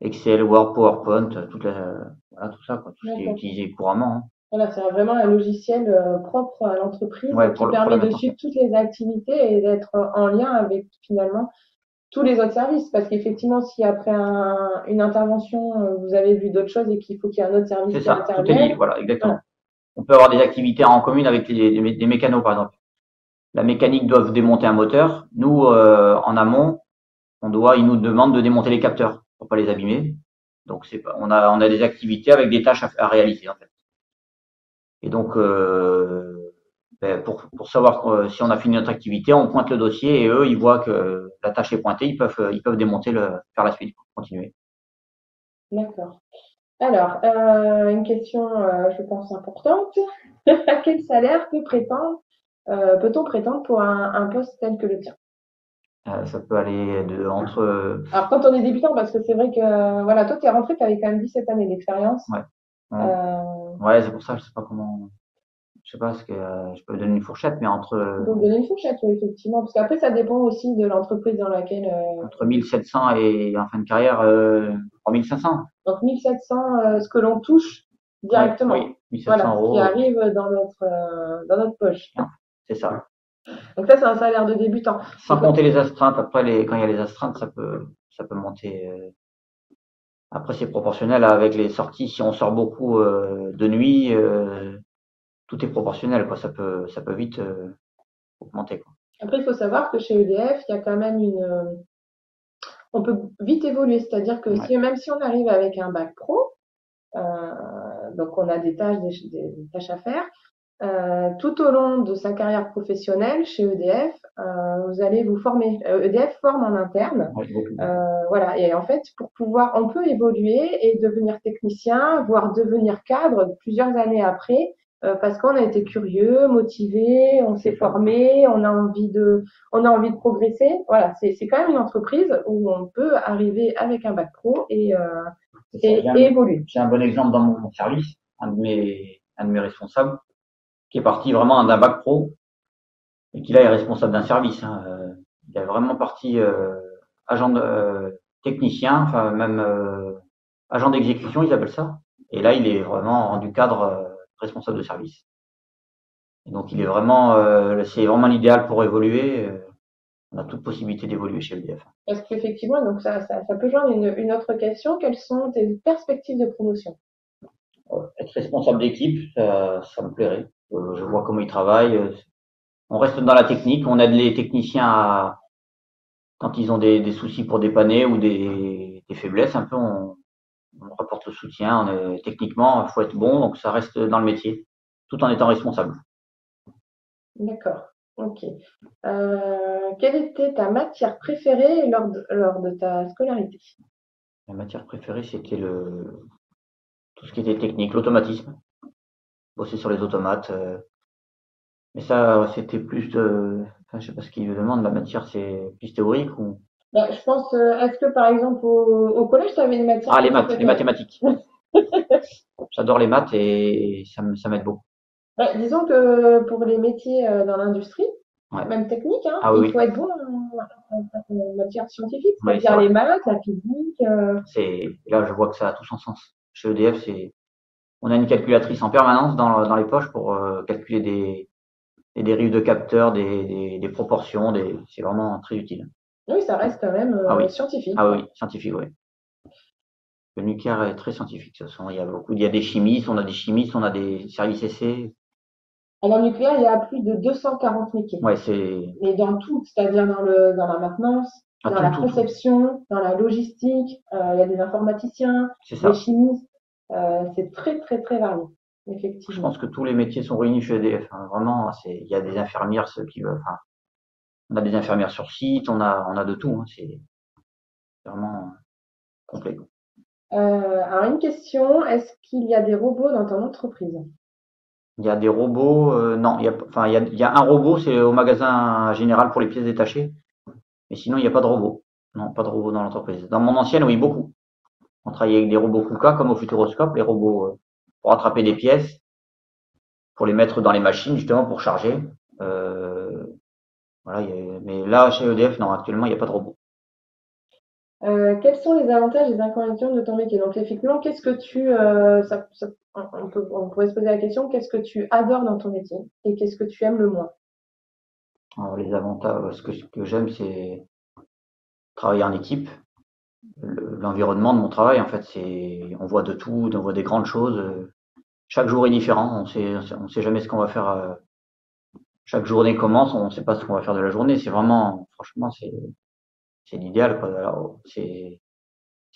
[SPEAKER 2] Excel, Word, PowerPoint, voilà, tout ça, quoi, tout ce qui est
[SPEAKER 1] D'accord.
[SPEAKER 2] utilisé couramment. Hein.
[SPEAKER 1] Voilà, c'est vraiment un logiciel propre à l'entreprise
[SPEAKER 2] Ouais,
[SPEAKER 1] qui
[SPEAKER 2] pour la
[SPEAKER 1] permet de
[SPEAKER 2] mettre en
[SPEAKER 1] suivre
[SPEAKER 2] place.
[SPEAKER 1] toutes les activités et d'être en lien avec finalement tous les autres services. Parce qu'effectivement, si après une intervention, vous avez vu d'autres choses et qu'il faut qu'il y ait un autre service
[SPEAKER 2] C'est
[SPEAKER 1] qui
[SPEAKER 2] ça, tout est lié,
[SPEAKER 1] intervienne,
[SPEAKER 2] voilà, exactement.
[SPEAKER 1] voilà.
[SPEAKER 2] On peut avoir des activités en commune avec des mécanos, par exemple. La mécanique doit démonter un moteur. Nous, en amont, ils nous demandent de démonter les capteurs pour pas les abîmer. Donc on a des activités avec des tâches à réaliser en fait. Et donc pour savoir si on a fini notre activité, on pointe le dossier et eux ils voient que la tâche est pointée, ils peuvent démonter faire la suite, continuer.
[SPEAKER 1] D'accord. Alors, une question, je pense importante. À quel salaire peut-on prétendre pour un poste tel que le tien?
[SPEAKER 2] Ça peut aller entre
[SPEAKER 1] Alors, quand on est débutant, parce que c'est vrai que, voilà, toi, tu es rentré, tu avais quand même 17 années d'expérience.
[SPEAKER 2] ouais,
[SPEAKER 1] Euh,
[SPEAKER 2] ouais, c'est pour ça je sais pas comment. Je sais pas ce que je peux donner une fourchette, mais
[SPEAKER 1] donc, donner une fourchette, oui, effectivement. Parce qu'après, ça dépend aussi de l'entreprise dans laquelle.
[SPEAKER 2] entre 1700 et en fin de carrière 3500.
[SPEAKER 1] Donc, 1700, ce que l'on touche
[SPEAKER 2] Ouais,
[SPEAKER 1] directement.
[SPEAKER 2] oui, 1700
[SPEAKER 1] Voilà, ce qui
[SPEAKER 2] euros.
[SPEAKER 1] arrive dans notre poche.
[SPEAKER 2] C'est ça.
[SPEAKER 1] Donc, ça, c'est un salaire de débutant.
[SPEAKER 2] Sans compter les astreintes. Après, quand il y a les astreintes, ça peut monter. Après, c'est proportionnel avec les sorties. Si on sort beaucoup de nuit, tout est proportionnel, quoi. Ça peut vite augmenter, quoi.
[SPEAKER 1] Après, il faut savoir que chez EDF, il y a quand même on peut vite évoluer. C'est-à-dire que
[SPEAKER 2] Ouais.
[SPEAKER 1] même si on arrive avec un bac pro, donc on a des tâches à faire, tout au long de sa carrière professionnelle chez EDF, vous allez vous former. EDF forme en interne.
[SPEAKER 2] Ouais, beaucoup.
[SPEAKER 1] Voilà. Et en fait, pour pouvoir, on peut évoluer et devenir technicien, voire devenir cadre plusieurs années après, parce qu'on a été curieux, motivé, on s'est formé, on a envie de progresser. Voilà. C'est quand même une entreprise où on peut arriver avec un bac pro
[SPEAKER 2] C'est ça.
[SPEAKER 1] et évoluer.
[SPEAKER 2] J'ai un bon exemple dans mon service, un de mes responsables, qui est parti vraiment d'un bac pro et qui là est responsable d'un service, hein. Il est vraiment parti agent technicien, enfin même agent d'exécution, ils appellent ça. Et là, il est vraiment rendu cadre responsable de service. Et donc, il est vraiment, c'est vraiment l'idéal pour évoluer. On a toute possibilité d'évoluer chez EDF.
[SPEAKER 1] Parce qu'effectivement, donc ça peut joindre une autre question. Quelles sont tes perspectives de promotion?
[SPEAKER 2] Être responsable d'équipe, ça me plairait. Je vois comment ils travaillent. On reste dans la technique, on aide les techniciens quand ils ont des soucis pour dépanner ou des faiblesses, un peu, on rapporte le soutien. Techniquement, il faut être bon, donc ça reste dans le métier, tout en étant responsable.
[SPEAKER 1] D'accord. Ok. Quelle était ta matière préférée lors de ta scolarité?
[SPEAKER 2] Ma matière préférée, c'était tout ce qui était technique, l'automatisme, bosser sur les automates. Mais ça, c'était plus enfin, je sais pas ce qu'il demande, la matière, c'est plus théorique ou.
[SPEAKER 1] Bah, je pense, est-ce que par exemple au collège, tu avais une matière
[SPEAKER 2] Ah,
[SPEAKER 1] que
[SPEAKER 2] les
[SPEAKER 1] tu
[SPEAKER 2] maths, les
[SPEAKER 1] préférais?
[SPEAKER 2] mathématiques. J'adore les maths et ça m'aide beaucoup.
[SPEAKER 1] Bah, disons que pour les métiers dans l'industrie,
[SPEAKER 2] Ouais.
[SPEAKER 1] même technique, hein,
[SPEAKER 2] Ah oui,
[SPEAKER 1] il
[SPEAKER 2] oui.
[SPEAKER 1] faut être bon en matière scientifique,
[SPEAKER 2] Oui, c'est
[SPEAKER 1] c'est-à-dire
[SPEAKER 2] vrai.
[SPEAKER 1] les maths, la physique.
[SPEAKER 2] Là, je vois que ça a tout son sens. Chez EDF, on a une calculatrice en permanence dans les poches pour calculer des dérives de capteurs, des proportions, c'est vraiment très utile.
[SPEAKER 1] Oui, ça reste quand même
[SPEAKER 2] Ah oui.
[SPEAKER 1] scientifique,
[SPEAKER 2] Ah
[SPEAKER 1] quoi.
[SPEAKER 2] oui, scientifique, oui. Le nucléaire est très scientifique, de toute façon. Il y a des chimistes, on a des services essais.
[SPEAKER 1] Dans le nucléaire, il y a plus de 240 métiers.
[SPEAKER 2] Ouais, c'est,
[SPEAKER 1] Mais dans tout, c'est-à-dire dans la maintenance,
[SPEAKER 2] ah,
[SPEAKER 1] dans la
[SPEAKER 2] tout.
[SPEAKER 1] conception, dans la logistique, il y a des informaticiens,
[SPEAKER 2] C'est
[SPEAKER 1] des
[SPEAKER 2] ça.
[SPEAKER 1] chimistes, c'est très très très varié,
[SPEAKER 2] Je
[SPEAKER 1] effectivement.
[SPEAKER 2] pense que tous les métiers sont réunis chez EDF, hein. Vraiment, il y a des infirmières, ceux qui veulent, enfin, on a des infirmières sur site, on a de tout, hein. C'est vraiment complet.
[SPEAKER 1] Alors une question, est-ce qu'il y a des robots dans ton entreprise?
[SPEAKER 2] Il y a des robots, non, enfin, il y a un robot, c'est au magasin général pour les pièces détachées. Mais sinon, il n'y a pas de robot. Non, pas de robot dans l'entreprise. Dans mon ancienne, oui, beaucoup. On travaillait avec des robots KUKA, comme au Futuroscope, les robots pour attraper des pièces, pour les mettre dans les machines, justement, pour charger. Euh, voilà, mais là, chez EDF, non, actuellement, il n'y a pas de robot.
[SPEAKER 1] Quels sont les avantages et les inconvénients de ton métier? Donc effectivement, qu'est-ce que on pourrait se poser la question, qu'est-ce que tu adores dans ton métier et qu'est-ce que tu aimes le moins?
[SPEAKER 2] Alors, les avantages, ce que j'aime, c'est travailler en équipe. L'environnement de mon travail, en fait, on voit de tout, on voit des grandes choses. Chaque jour est différent. On sait jamais ce qu'on va faire. Chaque journée commence, on ne sait pas ce qu'on va faire de la journée. C'est vraiment, franchement, c'est l'idéal, quoi. Alors, c'est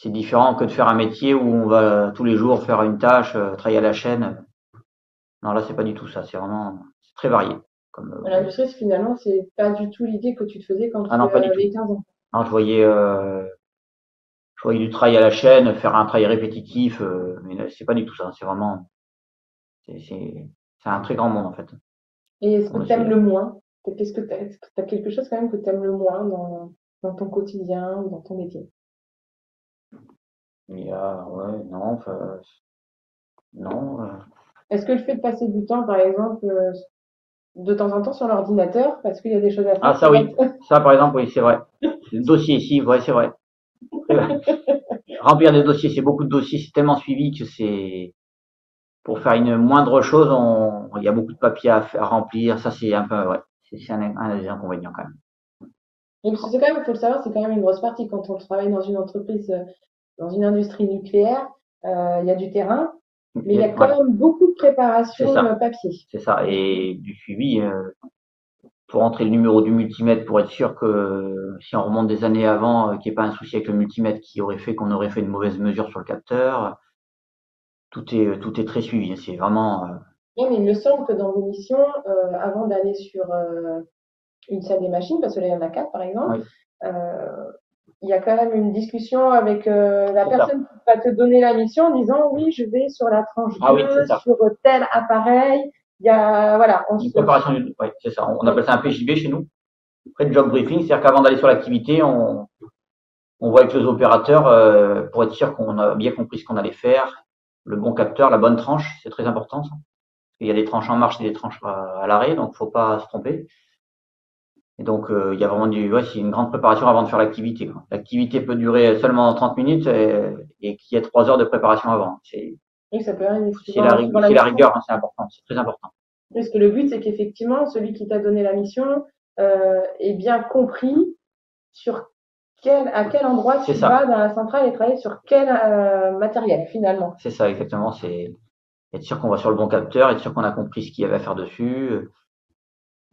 [SPEAKER 2] différent que de faire un métier où on va tous les jours faire une tâche, travailler à la chaîne. Non, là, c'est pas du tout ça. C'est très varié. Comme,
[SPEAKER 1] L'industrie, finalement, c'est pas du tout l'idée que tu te faisais quand
[SPEAKER 2] ah
[SPEAKER 1] tu
[SPEAKER 2] non, pas du tout.
[SPEAKER 1] avais 15 ans.
[SPEAKER 2] Non, je voyais du travail à la chaîne, faire un travail répétitif, mais là, c'est pas du tout ça. C'est vraiment, c'est un très grand monde en fait.
[SPEAKER 1] Et est-ce que
[SPEAKER 2] On
[SPEAKER 1] tu aimes
[SPEAKER 2] essaie.
[SPEAKER 1] le moins? Est-ce que t'as quelque chose quand même que tu aimes le moins dans ton quotidien ou dans ton métier?
[SPEAKER 2] Il y a, ouais, non, enfin, non.
[SPEAKER 1] Est-ce que le fait de passer du temps, par exemple, de temps en temps sur l'ordinateur, parce qu'il y a des choses à
[SPEAKER 2] Ah,
[SPEAKER 1] faire,
[SPEAKER 2] ça oui. Ça, par exemple, oui, c'est vrai. Le dossier ici, ouais, c'est vrai. Remplir des dossiers, c'est beaucoup de dossiers, c'est tellement suivi que c'est, pour faire une moindre chose, il y a beaucoup de papiers à remplir. Ça, c'est un peu, ouais. C'est un des inconvénients quand même.
[SPEAKER 1] Et parce que c'est quand même, il faut le savoir, c'est quand même une grosse partie quand on travaille dans une entreprise, dans une industrie nucléaire, il y a du terrain, mais il y a quand
[SPEAKER 2] Ouais,
[SPEAKER 1] même beaucoup de
[SPEAKER 2] c'est
[SPEAKER 1] préparation
[SPEAKER 2] ça.
[SPEAKER 1] papier.
[SPEAKER 2] C'est ça. Et du suivi, pour entrer le numéro du multimètre, pour être sûr que si on remonte des années avant, qu'il n'y ait pas un souci avec le multimètre qui aurait fait qu'on aurait fait une mauvaise mesure sur le capteur. Tout est très suivi. C'est vraiment.
[SPEAKER 1] Oui, mais il me semble que dans vos missions, avant d'aller sur une salle des machines, parce que là, il y en a quatre, par exemple,
[SPEAKER 2] Oui,
[SPEAKER 1] euh, il y a quand même une discussion avec la
[SPEAKER 2] c'est ça.
[SPEAKER 1] personne qui va te donner la mission en disant oui, je vais sur la tranche
[SPEAKER 2] Ah oui, c'est
[SPEAKER 1] 2
[SPEAKER 2] ça.
[SPEAKER 1] sur tel appareil. Il y a, voilà, on
[SPEAKER 2] Une
[SPEAKER 1] se.
[SPEAKER 2] préparation ouais, c'est ça. On
[SPEAKER 1] Oui,
[SPEAKER 2] appelle ça un PJB chez nous. Après le job briefing, c'est-à-dire qu'avant d'aller sur l'activité, on voit avec les opérateurs pour être sûr qu'on a bien compris ce qu'on allait faire, le bon capteur, la bonne tranche, c'est très important ça. Il y a des tranches en marche et des tranches à l'arrêt, donc faut pas se tromper. Et donc il y a vraiment ouais, c'est une grande préparation avant de faire l'activité. L'activité peut durer seulement 30 minutes et qu'il y ait 3 heures de préparation avant.
[SPEAKER 1] oui, ça peut arriver suivant la
[SPEAKER 2] C'est la
[SPEAKER 1] mission.
[SPEAKER 2] rigueur, hein, c'est important, c'est très important.
[SPEAKER 1] Parce que le but, c'est qu'effectivement, celui qui t'a donné la mission ait bien compris sur à quel endroit
[SPEAKER 2] C'est
[SPEAKER 1] tu vas
[SPEAKER 2] ça,
[SPEAKER 1] dans la centrale et travailler sur quel matériel, finalement.
[SPEAKER 2] c'est ça exactement. C'est être sûr qu'on va sur le bon capteur, être sûr qu'on a compris ce qu'il y avait à faire dessus.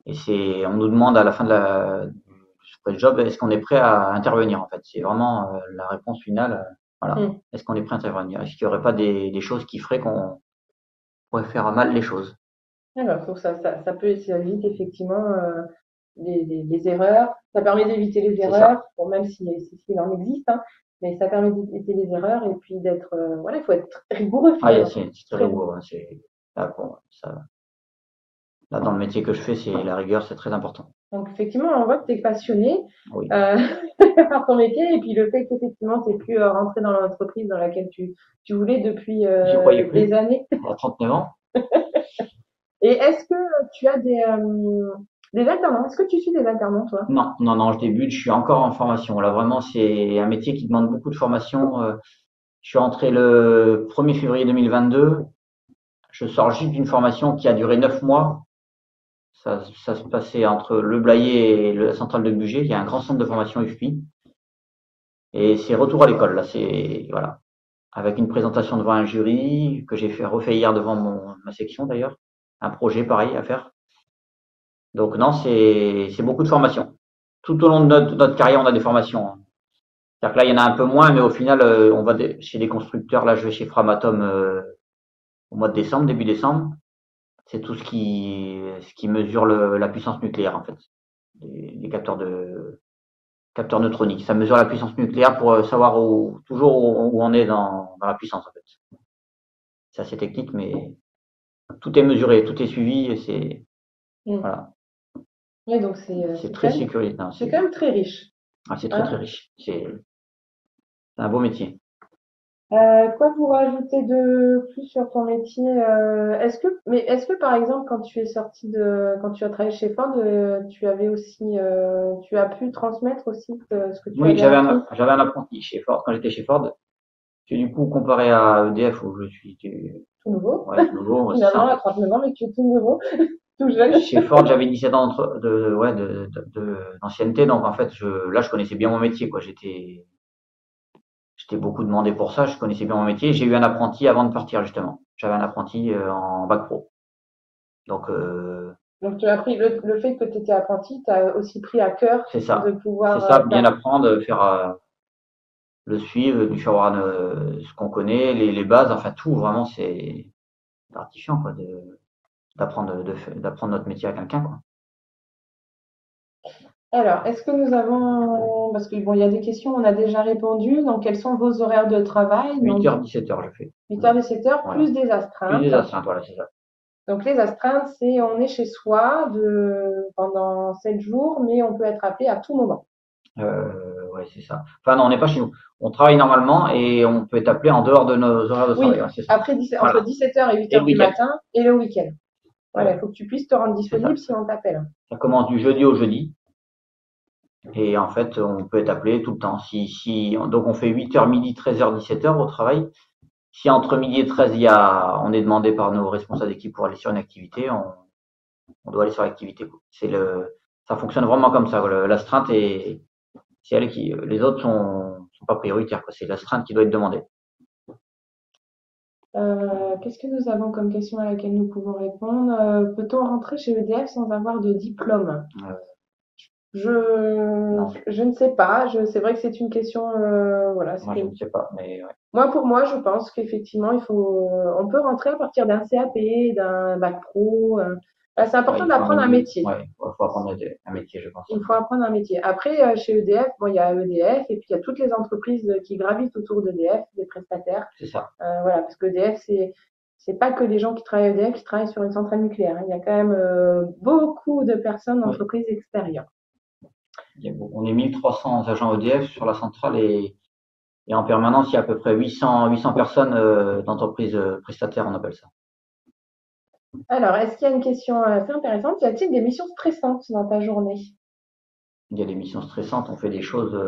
[SPEAKER 2] Et on nous demande à la fin du job, est-ce qu'on est prêt à intervenir en fait. C'est vraiment la réponse finale. Voilà.
[SPEAKER 1] Hmm.
[SPEAKER 2] Est-ce qu'on est prêt à intervenir? Est-ce qu'il n'y aurait pas des choses qui feraient qu'on pourrait faire mal les choses?
[SPEAKER 1] Alors, donc ça peut, ça évite effectivement les erreurs. Ça permet d'éviter les
[SPEAKER 2] C'est ça.
[SPEAKER 1] erreurs, bon, même s'il en existe, hein, mais ça permet d'éviter les erreurs et puis d'être, voilà, il faut être rigoureux
[SPEAKER 2] Ah,
[SPEAKER 1] finalement.
[SPEAKER 2] c'est très
[SPEAKER 1] Très
[SPEAKER 2] rigoureux, hein. Là, bon, là, dans le métier que je fais, c'est la rigueur, c'est très important.
[SPEAKER 1] Donc effectivement, on voit que tu es passionné
[SPEAKER 2] Oui.
[SPEAKER 1] euh, par ton métier et puis le fait qu'effectivement tu aies pu rentrer dans l'entreprise dans laquelle tu voulais depuis
[SPEAKER 2] J'y croyais
[SPEAKER 1] des
[SPEAKER 2] plus.
[SPEAKER 1] années.
[SPEAKER 2] À 39 ans.
[SPEAKER 1] Et est-ce que tu as des alternants? Est-ce que tu suis des alternants, toi?
[SPEAKER 2] Non, non, non, je débute, je suis encore en formation. Là, vraiment, c'est un métier qui demande beaucoup de formation. Je suis entré le 1er février 2022. Je sors juste d'une formation qui a duré 9 mois. Ça se passait entre le Blayais et la centrale de Bugey. Il y a un grand centre de formation UFPI. Et c'est retour à l'école, là. C'est, voilà. Avec une présentation devant un jury que j'ai refait hier devant ma section d'ailleurs. Un projet pareil à faire. Donc non, c'est beaucoup de formation. Tout au long de notre carrière, on a des formations, hein. C'est-à-dire que là, il y en a un peu moins, mais au final, on va chez des constructeurs. Là, je vais chez Framatome au mois de décembre, début décembre. C'est tout ce qui mesure la puissance nucléaire, en fait. Des capteurs neutroniques. Ça mesure la puissance nucléaire pour savoir toujours où on est dans la puissance, en fait. C'est assez technique, mais tout est mesuré, tout est suivi. Et
[SPEAKER 1] Hmm.
[SPEAKER 2] voilà,
[SPEAKER 1] Oui, donc
[SPEAKER 2] c'est très sécurisé. Non,
[SPEAKER 1] c'est quand même très riche,
[SPEAKER 2] c'est très très
[SPEAKER 1] hein.
[SPEAKER 2] riche. C'est un beau métier.
[SPEAKER 1] Quoi vous rajoutez de plus sur ton métier? Est-ce que par exemple, quand tu as travaillé chez Ford, tu avais aussi, tu as pu transmettre aussi ce que tu
[SPEAKER 2] Oui,
[SPEAKER 1] avais appris?
[SPEAKER 2] j'avais un apprenti chez Ford quand j'étais chez Ford. Que du coup, comparé à EDF où je suis
[SPEAKER 1] Tout nouveau,
[SPEAKER 2] ouais, nouveau, c'est ça
[SPEAKER 1] finalement,
[SPEAKER 2] en
[SPEAKER 1] à
[SPEAKER 2] fait.
[SPEAKER 1] 39 ans, mais tu es tout nouveau, tout jeune.
[SPEAKER 2] Chez Ford, j'avais 17 ans ouais, d'ancienneté, donc en fait, là, je connaissais bien mon métier, quoi. J'étais beaucoup demandé pour ça, je connaissais bien mon métier. J'ai eu un apprenti avant de partir, justement. J'avais un apprenti en bac pro. Donc,
[SPEAKER 1] Donc, tu as appris le fait que tu étais apprenti, tu as aussi pris à cœur
[SPEAKER 2] c'est
[SPEAKER 1] de
[SPEAKER 2] ça. C'est
[SPEAKER 1] pouvoir
[SPEAKER 2] ça, bien
[SPEAKER 1] faire.
[SPEAKER 2] apprendre, faire le suivre, lui faire voir ce qu'on connaît, les bases, enfin tout, vraiment, c'est gratifiant, quoi, d'apprendre notre métier à quelqu'un, quoi.
[SPEAKER 1] Alors, est-ce que nous avons, parce que bon, il y a des questions, on a déjà répondu. Donc, quels sont vos horaires de travail? Donc,
[SPEAKER 2] 8h, 17h, je fais.
[SPEAKER 1] 8 heures, 17 heures,
[SPEAKER 2] Voilà.
[SPEAKER 1] plus des
[SPEAKER 2] Plus des
[SPEAKER 1] astreintes.
[SPEAKER 2] astreintes, voilà, c'est ça.
[SPEAKER 1] Donc, les astreintes, c'est on est chez soi pendant 7 jours, mais on peut être appelé à tout moment.
[SPEAKER 2] Ouais, c'est ça. Enfin, non, on n'est pas chez nous. On travaille normalement et on peut être appelé en dehors de nos horaires de travail.
[SPEAKER 1] Oui,
[SPEAKER 2] Ouais, c'est ça.
[SPEAKER 1] entre
[SPEAKER 2] Voilà.
[SPEAKER 1] 17 heures et 8
[SPEAKER 2] Et le
[SPEAKER 1] heures du
[SPEAKER 2] week-end.
[SPEAKER 1] matin et le week-end. Voilà, il
[SPEAKER 2] Ouais,
[SPEAKER 1] faut que tu puisses te rendre
[SPEAKER 2] c'est ça.
[SPEAKER 1] disponible si on t'appelle.
[SPEAKER 2] Ça commence du jeudi au jeudi. Et en fait, on peut être appelé tout le temps. Donc on fait 8h, midi, 13h, 17h au travail. Si entre midi et 13, on est demandé par nos responsables d'équipe pour aller sur une activité, on doit aller sur l'activité, quoi. Ça fonctionne vraiment comme ça, quoi. L'astreinte c'est elle les autres sont pas prioritaires, quoi. C'est l'astreinte qui doit être demandée.
[SPEAKER 1] Qu'est-ce que nous avons comme question à laquelle nous pouvons répondre? Peut-on rentrer chez EDF sans avoir de diplôme?
[SPEAKER 2] Non,
[SPEAKER 1] Je ne sais pas. C'est vrai que c'est une question, voilà,
[SPEAKER 2] moi je ne sais pas, mais ouais,
[SPEAKER 1] pour moi, je pense qu'effectivement, on peut rentrer à partir d'un CAP, d'un bac pro. C'est
[SPEAKER 2] ouais,
[SPEAKER 1] important
[SPEAKER 2] il faut un
[SPEAKER 1] d'apprendre un
[SPEAKER 2] minimum,
[SPEAKER 1] métier.
[SPEAKER 2] ouais, faut apprendre un métier, je pense.
[SPEAKER 1] Il faut apprendre un métier. Après, chez EDF, bon, il y a EDF et puis il y a toutes les entreprises qui gravitent autour d'EDF, des prestataires.
[SPEAKER 2] C'est ça.
[SPEAKER 1] Voilà, parce que EDF, c'est pas que les gens qui travaillent à EDF qui travaillent sur une centrale nucléaire, hein. Il y a quand même beaucoup de personnes,
[SPEAKER 2] Oui.
[SPEAKER 1] d'entreprises extérieures.
[SPEAKER 2] On est 1300 agents EDF sur la centrale et en permanence, il y a à peu près 800 personnes d'entreprises prestataires, on appelle ça.
[SPEAKER 1] Alors, est-ce qu'il y a une question assez intéressante? Y a-t-il des missions stressantes dans ta journée?
[SPEAKER 2] Il y a des missions stressantes, on fait des choses,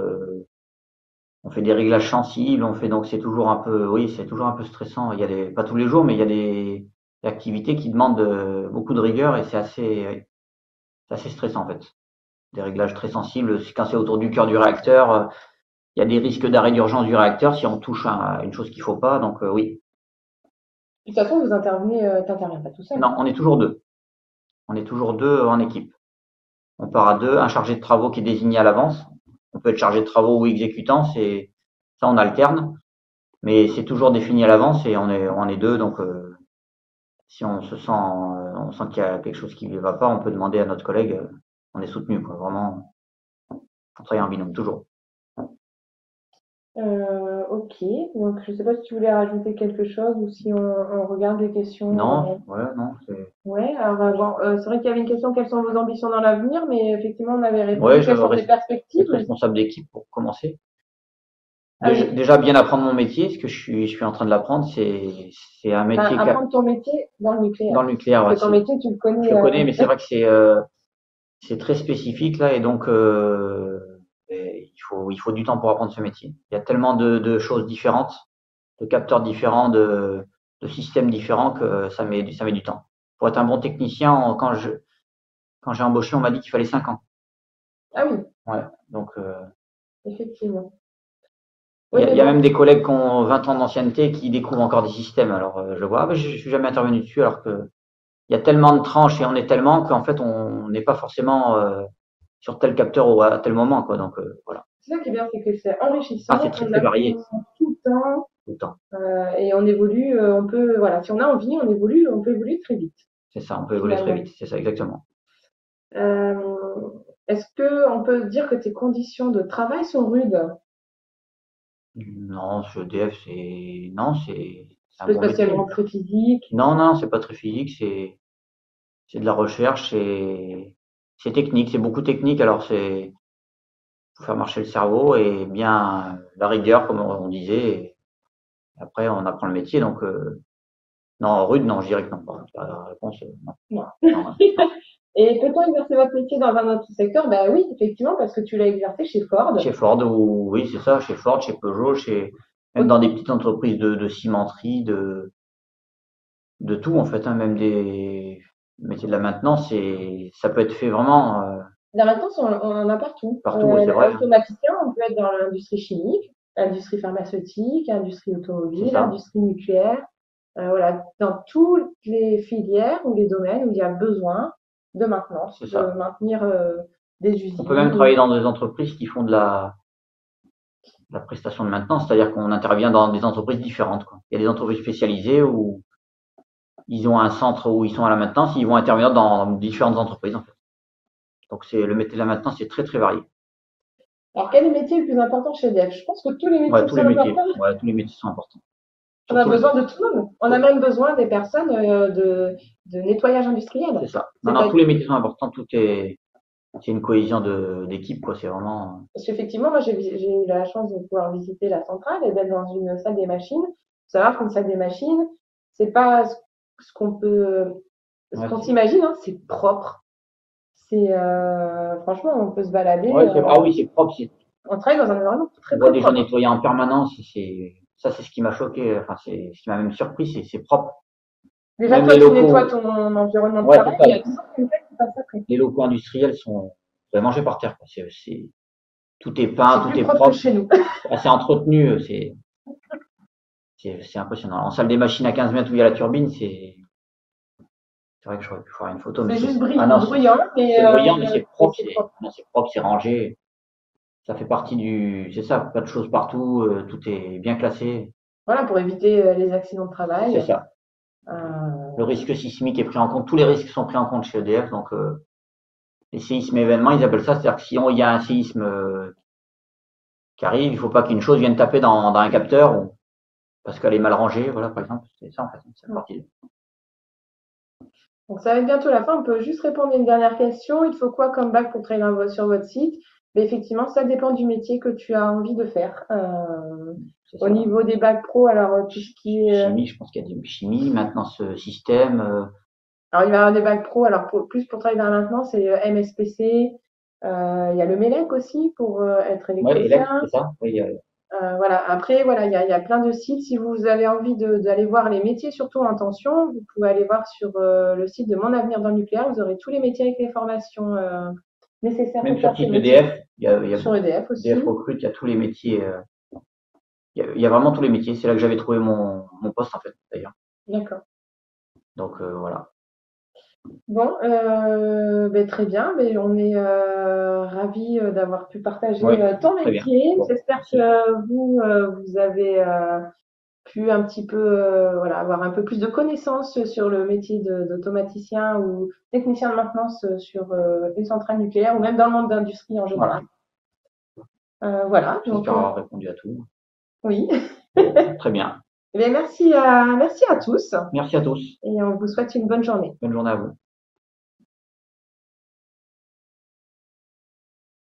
[SPEAKER 2] on fait des réglages sensibles, on fait donc c'est toujours un peu, oui, c'est toujours un peu stressant. Il y a pas tous les jours, mais il y a des activités qui demandent beaucoup de rigueur et c'est assez stressant en fait. Des réglages très sensibles, quand c'est autour du cœur du réacteur, il y a des risques d'arrêt d'urgence du réacteur si on touche à une chose qu'il faut pas. Donc oui.
[SPEAKER 1] De toute façon, t'interviens pas tout seul.
[SPEAKER 2] Non, on est toujours deux. On est toujours deux en équipe. On part à deux, un chargé de travaux qui est désigné à l'avance. On peut être chargé de travaux ou exécutant, ça on alterne, mais c'est toujours défini à l'avance et on est deux. Donc si on sent qu'il y a quelque chose qui ne va pas, on peut demander à notre collègue. On est soutenu, quoi. Vraiment, on travaille en binôme toujours.
[SPEAKER 1] Ok, donc je sais pas si tu voulais rajouter quelque chose ou si on regarde les questions.
[SPEAKER 2] Non, ouais, non, c'est.
[SPEAKER 1] Ouais, alors bon, c'est vrai qu'il y avait une question, quelles sont vos ambitions dans l'avenir, mais effectivement, on avait
[SPEAKER 2] Ouais,
[SPEAKER 1] répondu,
[SPEAKER 2] je
[SPEAKER 1] quelles sont tes perspectives?
[SPEAKER 2] être responsable d'équipe pour commencer.
[SPEAKER 1] Ah oui,
[SPEAKER 2] Déjà bien apprendre mon métier, ce que je suis en train de l'apprendre, c'est un
[SPEAKER 1] enfin,
[SPEAKER 2] métier
[SPEAKER 1] apprendre ton métier dans le
[SPEAKER 2] dans
[SPEAKER 1] nucléaire.
[SPEAKER 2] le nucléaire. Ouais,
[SPEAKER 1] Parce que ton métier, tu le
[SPEAKER 2] je
[SPEAKER 1] connais.
[SPEAKER 2] le connais, mais c'est vrai que c'est très spécifique là, et donc il faut du temps pour apprendre ce métier. Il y a tellement de choses différentes, de capteurs différents, de systèmes différents que ça met du temps. Pour être un bon technicien, quand j'ai embauché, on m'a dit qu'il fallait 5 ans.
[SPEAKER 1] Ah oui,
[SPEAKER 2] Ouais, donc
[SPEAKER 1] effectivement.
[SPEAKER 2] il
[SPEAKER 1] Oui,
[SPEAKER 2] y a,
[SPEAKER 1] mais
[SPEAKER 2] il y a
[SPEAKER 1] bon,
[SPEAKER 2] même des collègues qui ont 20 ans d'ancienneté qui découvrent encore des systèmes. Alors je vois, ah, mais je suis jamais intervenu dessus, alors que il y a tellement de tranches et on est tellement qu'en fait on n'est pas forcément sur tel capteur à tel moment, quoi. Donc voilà.
[SPEAKER 1] c'est ça qui est bien, c'est que c'est
[SPEAKER 2] Ah, c'est
[SPEAKER 1] enrichissant,
[SPEAKER 2] très
[SPEAKER 1] on
[SPEAKER 2] très varié
[SPEAKER 1] apprend tout le temps,
[SPEAKER 2] tout le temps.
[SPEAKER 1] et on évolue, on peut, voilà, si on a envie, on évolue, on peut évoluer très vite,
[SPEAKER 2] C'est ça, on peut évoluer très
[SPEAKER 1] finalement.
[SPEAKER 2] vite. C'est ça, exactement.
[SPEAKER 1] Est-ce que on peut dire que tes conditions de travail sont rudes?
[SPEAKER 2] Non, ce EDF, non, c'est
[SPEAKER 1] C'est
[SPEAKER 2] un
[SPEAKER 1] pas
[SPEAKER 2] bon métier.
[SPEAKER 1] spécialement très physique.
[SPEAKER 2] Non, non, c'est pas très physique, c'est de la recherche, c'est technique, c'est beaucoup technique. Alors c'est faut faire marcher le cerveau et bien la rigueur, comme on disait. Et après, on apprend le métier. Donc non, rude, non, je dirais que non. La réponse, non.
[SPEAKER 1] Non.
[SPEAKER 2] Non, non.
[SPEAKER 1] Et peut-on exercer votre métier dans un autre secteur? Ben oui, effectivement, parce que tu l'as exercé chez Ford.
[SPEAKER 2] Chez Ford, oui, c'est ça, chez Ford, chez Peugeot, même dans des petites entreprises de cimenterie, de tout en fait, hein, même des métiers de la maintenance, ça peut être fait vraiment
[SPEAKER 1] Là maintenant, on en a partout.
[SPEAKER 2] partout, oui, c'est vrai, hein.
[SPEAKER 1] Automaticien, on peut être dans l'industrie chimique, l'industrie pharmaceutique, l'industrie
[SPEAKER 2] C'est
[SPEAKER 1] automobile,
[SPEAKER 2] ça,
[SPEAKER 1] l'industrie nucléaire. Voilà, dans toutes les filières ou les domaines où il y a besoin de maintenance,
[SPEAKER 2] c'est
[SPEAKER 1] de
[SPEAKER 2] ça.
[SPEAKER 1] maintenir des
[SPEAKER 2] On peut même
[SPEAKER 1] usines.
[SPEAKER 2] travailler dans des entreprises qui font de la prestation de maintenance, c'est-à-dire qu'on intervient dans des entreprises différentes, quoi. Il y a des entreprises spécialisées où ils ont un centre où ils sont à la maintenance, ils vont intervenir dans différentes entreprises en fait. Donc c'est le métier de la maintenance, c'est très très varié.
[SPEAKER 1] Alors, quel est le métier le plus important chez EDF? Je pense que tous les
[SPEAKER 2] Ouais,
[SPEAKER 1] métiers
[SPEAKER 2] tous les
[SPEAKER 1] sont
[SPEAKER 2] métiers,
[SPEAKER 1] importants.
[SPEAKER 2] ouais, tous les métiers sont importants.
[SPEAKER 1] On a
[SPEAKER 2] Surtout,
[SPEAKER 1] besoin de tout le monde. On a même besoin des personnes de nettoyage industriel.
[SPEAKER 2] c'est ça. Non,
[SPEAKER 1] C'est
[SPEAKER 2] non,
[SPEAKER 1] pas
[SPEAKER 2] tous les métiers sont importants, c'est une cohésion d'équipe, quoi. C'est vraiment,
[SPEAKER 1] Parce qu'effectivement, moi, j'ai eu la chance de pouvoir visiter la centrale et d'être dans une salle des machines. Faut savoir qu'une salle des machines, c'est pas ce qu'on peut, ce
[SPEAKER 2] ouais,
[SPEAKER 1] qu'on s'imagine, hein, c'est propre. Franchement, on peut se balader.
[SPEAKER 2] ouais, ah oui, c'est propre.
[SPEAKER 1] On travaille dans un environnement
[SPEAKER 2] On
[SPEAKER 1] très,
[SPEAKER 2] voit
[SPEAKER 1] très
[SPEAKER 2] des gens
[SPEAKER 1] propre.
[SPEAKER 2] nettoyer en permanence. Ça, c'est ce qui m'a choqué. Enfin, c'est ce qui m'a même surpris, c'est propre.
[SPEAKER 1] Déjà,
[SPEAKER 2] Même
[SPEAKER 1] toi,
[SPEAKER 2] les
[SPEAKER 1] tu nettoies
[SPEAKER 2] locaux,
[SPEAKER 1] ton environnement de
[SPEAKER 2] ouais, c'est
[SPEAKER 1] travail,
[SPEAKER 2] ça.
[SPEAKER 1] il y a toujours quelqu'un qui passe après.
[SPEAKER 2] Les locaux industriels sont mangés par terre, quoi. Tout est peint,
[SPEAKER 1] C'est
[SPEAKER 2] tout
[SPEAKER 1] plus
[SPEAKER 2] est
[SPEAKER 1] propre que
[SPEAKER 2] propre,
[SPEAKER 1] chez nous.
[SPEAKER 2] assez entretenu. C'est impressionnant. En salle des machines à 15 mètres où il y a la turbine, C'est vrai que j'aurais pu faire une photo, mais
[SPEAKER 1] C'est juste
[SPEAKER 2] ah non,
[SPEAKER 1] bruyant, mais
[SPEAKER 2] c'est brillant, mais c'est propre,
[SPEAKER 1] c'est propre.
[SPEAKER 2] non, c'est propre, c'est rangé. Ça fait partie c'est ça, pas de choses partout, tout est bien classé.
[SPEAKER 1] Voilà, pour éviter les accidents de
[SPEAKER 2] C'est
[SPEAKER 1] travail.
[SPEAKER 2] ça.
[SPEAKER 1] Euh,
[SPEAKER 2] Le risque sismique est pris en compte, tous les risques sont pris en compte chez EDF, donc les séismes événements, ils appellent ça, c'est-à-dire que si il y a un séisme qui arrive, il faut pas qu'une chose vienne taper dans un capteur parce qu'elle est mal rangée, voilà, par exemple. C'est ça, en fait, c'est la partie.
[SPEAKER 1] Donc ça va être bientôt la fin. On peut juste répondre à une dernière question. Il faut quoi comme bac pour travailler sur votre site? Mais effectivement, ça dépend du métier que tu as envie de faire. Au niveau des bacs pro, alors tout ce qui est
[SPEAKER 2] chimie, je pense qu'il y a des chimie, maintenance système.
[SPEAKER 1] alors il va y avoir des bacs pro. Alors plus pour travailler dans la maintenance, c'est MSPC. Il y a le MELEC aussi pour être
[SPEAKER 2] Ouais, élect,
[SPEAKER 1] électricien.
[SPEAKER 2] c'est ça. Oui,
[SPEAKER 1] Voilà. Après, voilà, il y a plein de sites. Si vous avez envie d'aller voir les métiers, surtout en tension, vous pouvez aller voir sur le site de Mon Avenir dans le nucléaire. Vous aurez tous les métiers avec les formations nécessaires
[SPEAKER 2] même
[SPEAKER 1] pour
[SPEAKER 2] sur
[SPEAKER 1] faire
[SPEAKER 2] le
[SPEAKER 1] ces
[SPEAKER 2] site
[SPEAKER 1] métiers.
[SPEAKER 2] EDF, il y a
[SPEAKER 1] Sur EDF aussi.
[SPEAKER 2] EDF recrute, il y a tous les métiers. Il y a vraiment tous les métiers. C'est là que j'avais trouvé mon poste, en fait, d'ailleurs.
[SPEAKER 1] D'accord.
[SPEAKER 2] Donc, voilà.
[SPEAKER 1] Bon, ben, très bien. Ben, on est ravis d'avoir pu partager ton
[SPEAKER 2] très bien.
[SPEAKER 1] métier.
[SPEAKER 2] Bon,
[SPEAKER 1] J'espère
[SPEAKER 2] merci.
[SPEAKER 1] que vous avez pu un petit peu voilà, avoir un peu plus de connaissances sur le métier d'automaticien ou technicien de maintenance sur une centrale nucléaire ou même dans le monde d'industrie en
[SPEAKER 2] Voilà.
[SPEAKER 1] général. Voilà. Donc,
[SPEAKER 2] J'espère avoir répondu à tout.
[SPEAKER 1] oui.
[SPEAKER 2] Très bien.
[SPEAKER 1] Eh bien, merci à tous
[SPEAKER 2] Merci à tous.
[SPEAKER 1] et on vous souhaite une bonne journée.
[SPEAKER 2] Bonne journée à vous.